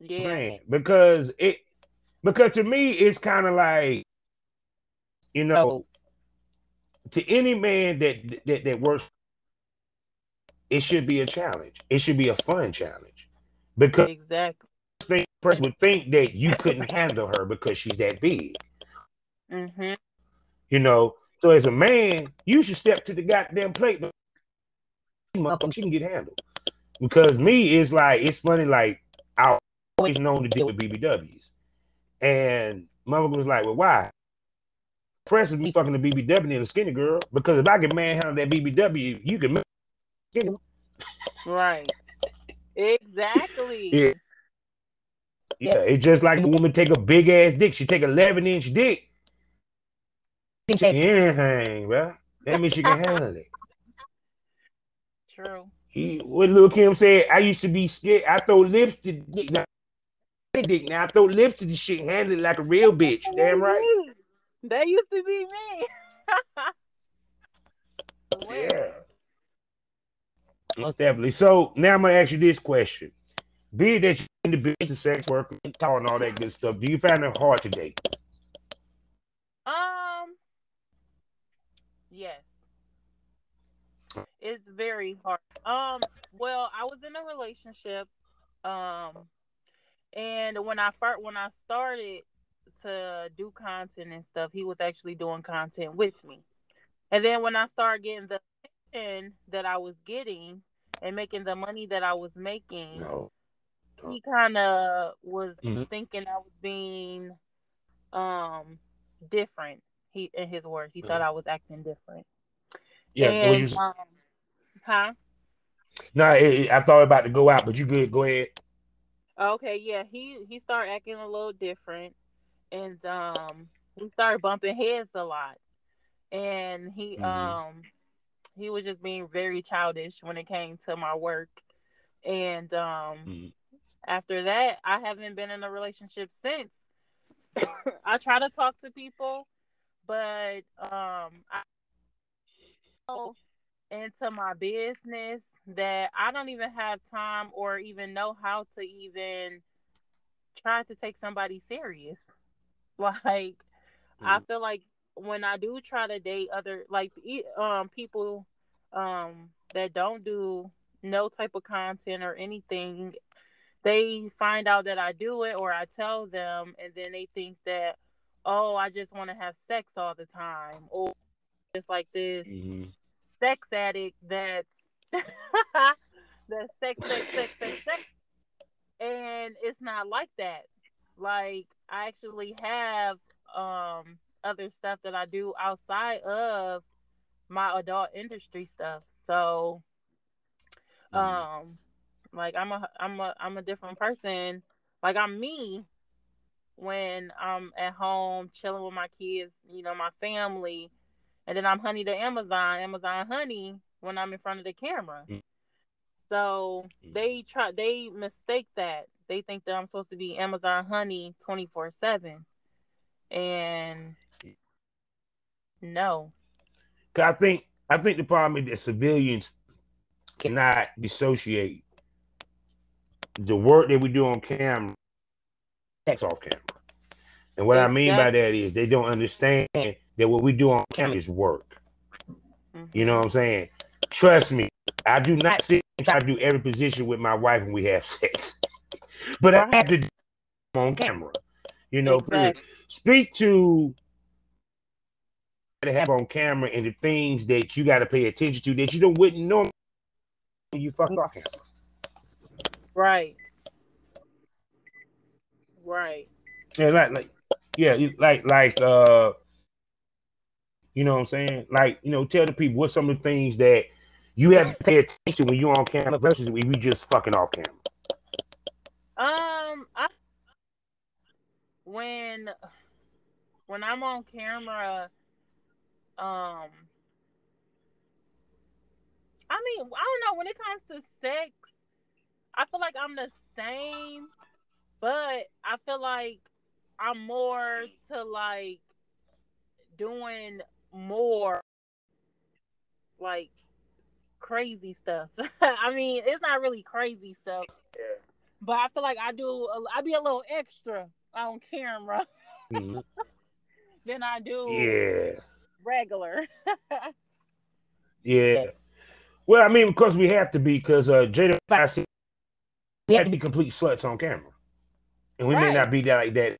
Yeah. Because to me it's kind of like, you know, to any man that works, it should be a challenge. It should be a fun challenge, because exactly the person would think that you couldn't handle her because she's that big. Mm-hmm. You know, So as a man, you should step to the goddamn plate. She can get handled. Because me, it's like, it's funny, like, I always known to deal with BBWs. And mother was like, well, why? Press is me fucking the BBW and the skinny girl. Because if I can manhandle that BBW, you can skinny. Right. Exactly. Yeah. Yeah, it's just like a woman take a big ass dick. She take 11-inch dick. Anything, bro. That means she can handle it. True. What Lil Kim said, I used to be scared. I throw lips to dick. Now I throw lips to this shit, handle it like a real bitch. Damn right. That used to be me. Yeah. Most definitely. So now I'm gonna ask you this question. Be it that you're in the business of sex work and all that good stuff, do you find it hard today? Yes. It's very hard. Well, I was in a relationship, and when I started to do content and stuff, he was actually doing content with me. And then when I started getting the attention that I was getting and making the money that I was making, he kind of was thinking I was being different. He, in his words, he thought I was acting different. Yeah. And, huh? No, I thought about to go out, but you good. Go ahead. Okay, yeah. He started acting a little different, and we started bumping heads a lot, and he was just being very childish when it came to my work, and after that, I haven't been in a relationship since. I try to talk to people, but I go into my business that I don't even have time or even know how to even try to take somebody serious. Like, I feel like when I do try to date other people that don't do no type of content or anything, they find out that I do it or I tell them, and then they think that, oh, I just want to have sex all the time, or it's like this sex addict that's that's sex, and it's not like that. Like, I actually have other stuff that I do outside of my adult industry stuff. So like, I'm a different person. Like, I'm me when I'm at home chilling with my kids, my family, and then I'm Honey the Amazon Honey when I'm in front of the camera. So they mistake that. They think that I'm supposed to be Amazon Honey 24/7, and no. I think the problem is that civilians cannot dissociate the work that we do on camera, sex off camera. And what I mean by that is they don't understand that what we do on camera is work. You know what I'm saying? Trust me, I do not sit and try to do every position with my wife when we have sex. But I have to do it on camera. Speak to have on camera and the things that you got to pay attention to that you wouldn't know when you fuck off camera. Right. Yeah, you know what I'm saying? Like, tell the people what's some of the things that you have to pay attention when you're on camera versus when you just fucking off camera. When I'm on camera, I mean, I don't know, when it comes to sex, I feel like I'm the same, but I feel like I'm more to like doing more like crazy stuff. I mean, it's not really crazy stuff, but I feel like I be a little extra on camera than I do regular. Yeah. Well, I mean, because we have to be, because Jada said we have to be complete sluts on camera, and we may not be that like that.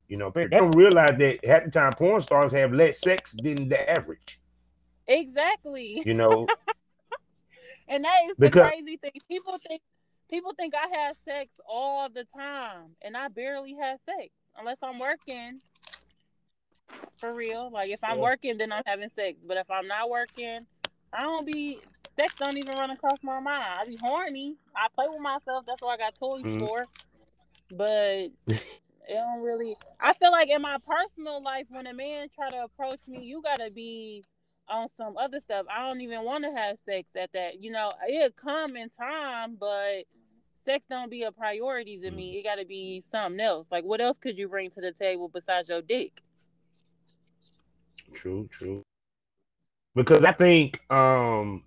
You know, they don't realize that half the time porn stars have less sex than the average. Exactly. You know, and that is the crazy thing. People think I have sex all the time, and I barely have sex unless I'm working. For real, like if I'm working, then I'm having sex. But if I'm not working, sex don't even run across my mind. I be horny. I play with myself. That's what I got toys for. But it don't really. I feel like in my personal life, when a man try to approach me, you gotta be on some other stuff. I don't even want to have sex at that. You know, it'll come in time, but sex don't be a priority to me. It gotta be something else. Like, what else could you bring to the table besides your dick? True. Because I think the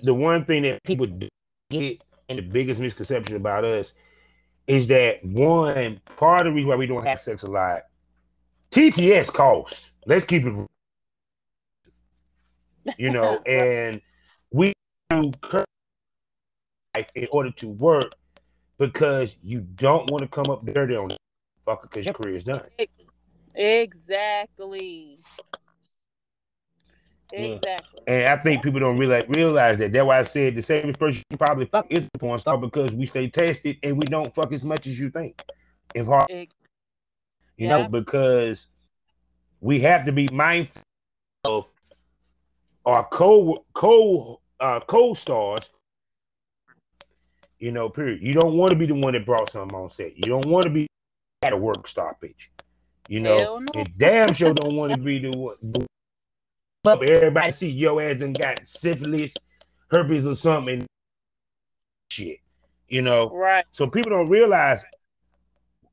one thing that people get, and the biggest misconception about us, is that one part of the reason why we don't have sex a lot, TTS costs. Let's keep it, you know, and we do life in order to work because you don't want to come up dirty on fucker because your career is done. Exactly. And I think people don't realize that. That's why I said the safest person you probably fuck is the porn star, because we stay tested and we don't fuck as much as you think. You know, because we have to be mindful of our co-stars. You know, period. You don't want to be the one that brought something on set. You don't want to be at a work stoppage. You know, and damn sure don't want to be the one. But everybody see your ass done got syphilis, herpes, or something. Shit, you know. Right. So people don't realize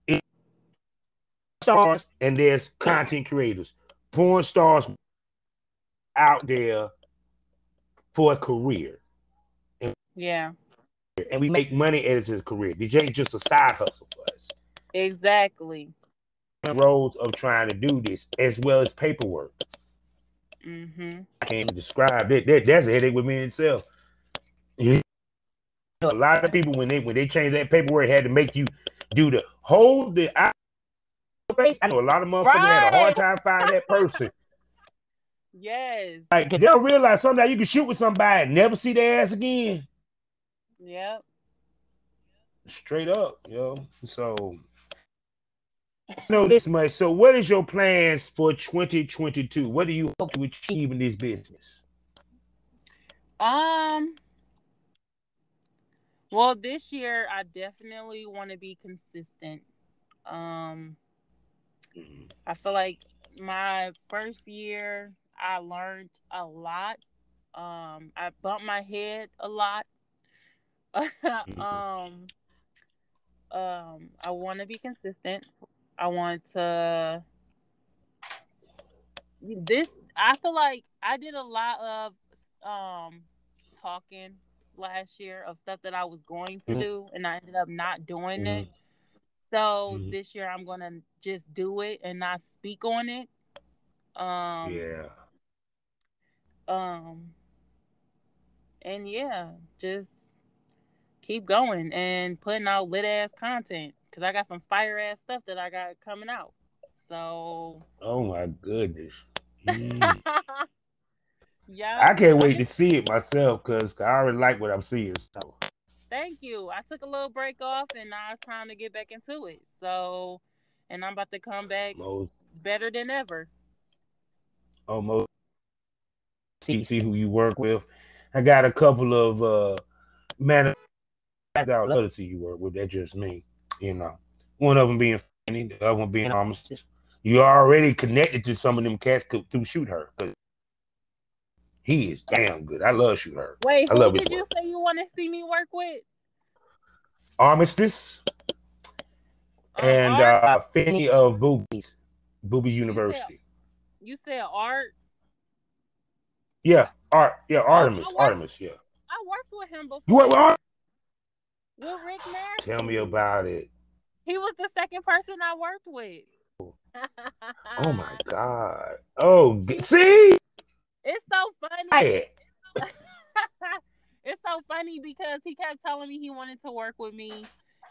it. Stars and there's content creators, porn stars out there for a career. And we make money as his career. DJ ain't just a side hustle for us. Exactly. Roles of trying to do this as well as paperwork. I can't describe it. That's a headache with me in itself. A lot of people when they changed that paperwork had to make you do the hold the eye face. I know a lot of motherfuckers had a hard time finding that person. Yes. Like they don't realize sometimes you can shoot with somebody and never see their ass again. Yep. Straight up, yo. So know this much. So what is your plans for 2022? What do you hope to achieve in this business? Well, this year I definitely want to be consistent. I feel like my first year I learned a lot. I bumped my head a lot. I want to be consistent. I want to I feel like I did a lot of talking last year of stuff that I was going to do, and I ended up not doing it. So this year I'm going to just do it and not speak on it. And just keep going and putting out lit ass content, because I got some fire ass stuff that I got coming out. So oh my goodness. Yeah, I can't wait to see it myself, because I already like what I'm seeing. So thank you. I took a little break off and now it's time to get back into it. So, and I'm about to come back better than ever. Almost. See who you work with. I got a couple of men I'd love to see you work with. That's just me, you know. One of them being funny, the other one being armistice. You already connected to some of them cats through Shoot Her, because he is damn good. I love Shoot Her. Wait, who did you say you want to see me work with? Armistice and Finney of Boobies University. You said Art? Yeah, Art. Yeah, Artemis. Artemis. Yeah. I worked with him before. You worked with Art? With Rick Nasty. Tell me about it. He was the second person I worked with. Oh my God. Oh, see? It's so funny. It's so funny because he kept telling me he wanted to work with me.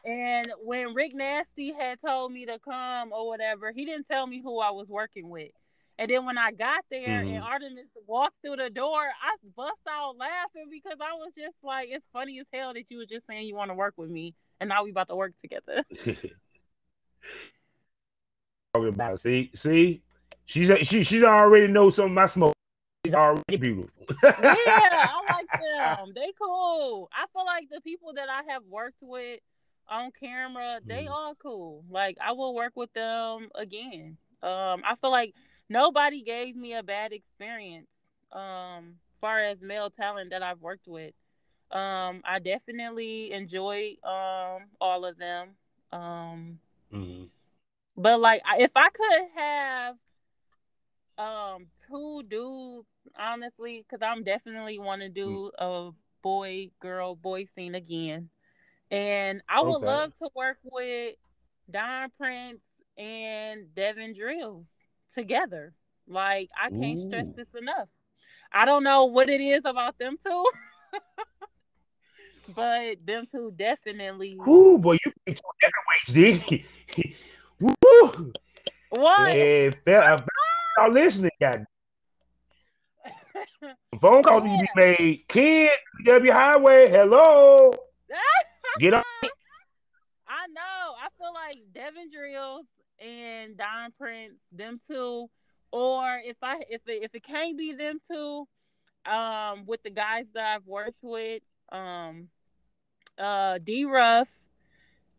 And when Rick Nasty had told me to come or whatever, he didn't tell me who I was working with. And then when I got there and Artemis walked through the door, I bust out laughing because I was just like, it's funny as hell that you were just saying you want to work with me, and now we about to work together. Talking about, see, she's already know some of my smoke. She's already beautiful. Yeah, I like them. They cool. I feel like the people that I have worked with on camera, they all cool. Like, I will work with them again. I feel like nobody gave me a bad experience far as male talent that I've worked with. I definitely enjoyed all of them. But like, if I could have two dudes, honestly, because I'm definitely want to do a boy scene again. And I would love to work with Don Prince and Devin Drills together. Like, I can't stress this enough. I don't know what it is about them two, but them two definitely. Ooh, boy, you be two heavyweights, did Woo! What? Yeah, y'all listening, God. Phone call need to be made. Kid, W Highway, hello. Get up. I know. I feel like Devin Drills and Don Prince, them two, or if it can't be them two, with the guys that I've worked with, D Ruff,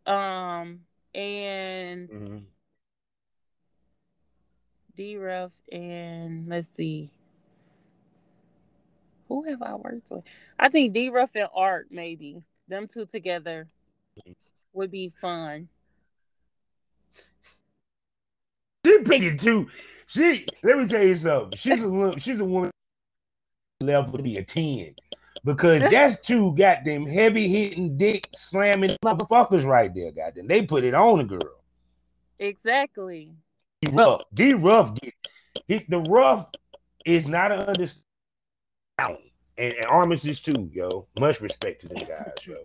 and D Ruff, and let's see, who have I worked with? I think D Ruff and Art, maybe them two together would be fun. She's pretty too. Let me tell you something. She's a woman level to be a 10 because that's two goddamn heavy hitting, dick slamming motherfuckers right there. Goddamn, they put it on the girl. Exactly. D Ruff, the rough is not an understanding, and Armistice too, yo. Much respect to them guys, yo.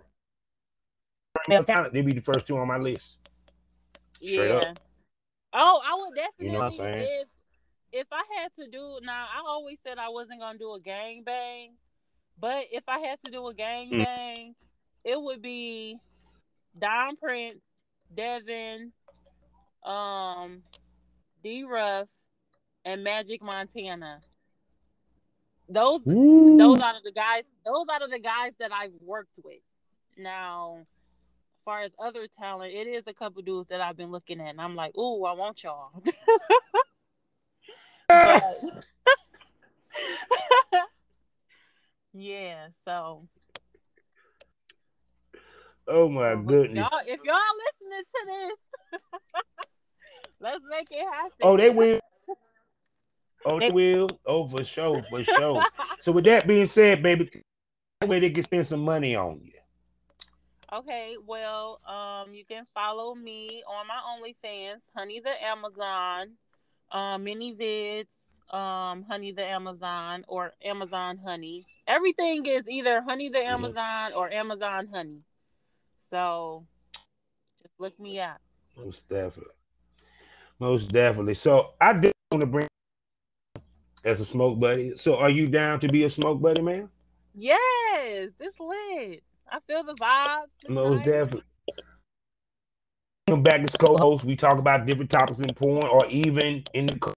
They be the first two on my list. Straight up. Oh, I would definitely. You know what I'm saying? If I had to do, now I always said I wasn't gonna do a gangbang, but if I had to do a gangbang, it would be Don Prince, Devin, D Ruff, and Magic Montana. Those out of the guys. Those out of the guys that I've worked with. Now, as far as other talent, it is a couple dudes that I've been looking at, and I'm like, ooh, I want y'all. But, yeah, so. Oh my goodness! If y'all listening to this, let's make it happen. Oh, they will. Oh, they will. Oh, for sure, for sure. So with that being said, baby, that way they can spend some money on you. Okay, well, you can follow me on my OnlyFans, Honey the Amazon, mini vids, Honey the Amazon, or Amazon Honey. Everything is either Honey the Amazon or Amazon Honey. So just look me up. Most definitely. Most definitely. So I did want to bring as a smoke buddy. So are you down to be a smoke buddy, man? Yes, it's lit. I feel the vibes. Most definitely. Come back as co-host. We talk about different topics in porn, or even in the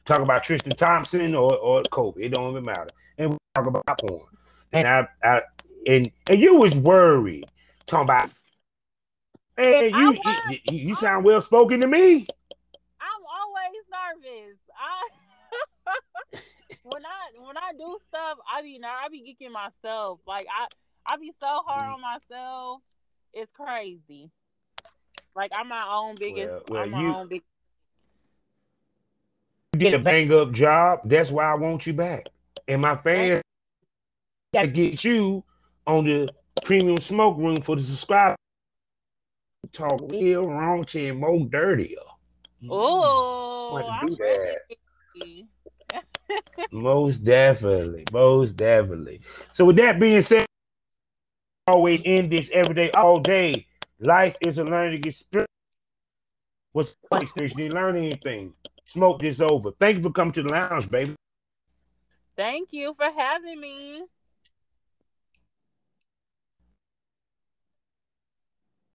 talk about Tristan Thompson or Kobe. It don't even matter. And we talk about porn. And and you was worried talking about. Hey, you sound well spoken to me. I'm always nervous. When I do stuff, I be geeking myself. Like I be so hard on myself. It's crazy. Like I'm my own biggest. You did a bang up job. That's why I want you back. And my fans got to get you on the premium smoke room for the subscribers. Talk real raunchy and more dirtier. Oh, I'm ready. Most definitely. So with that being said, always end this every day, all day. Life is a learning experience. What's the experience? You didn't learn anything. Smoke this over. Thank you for coming to the lounge, baby. Thank you for having me.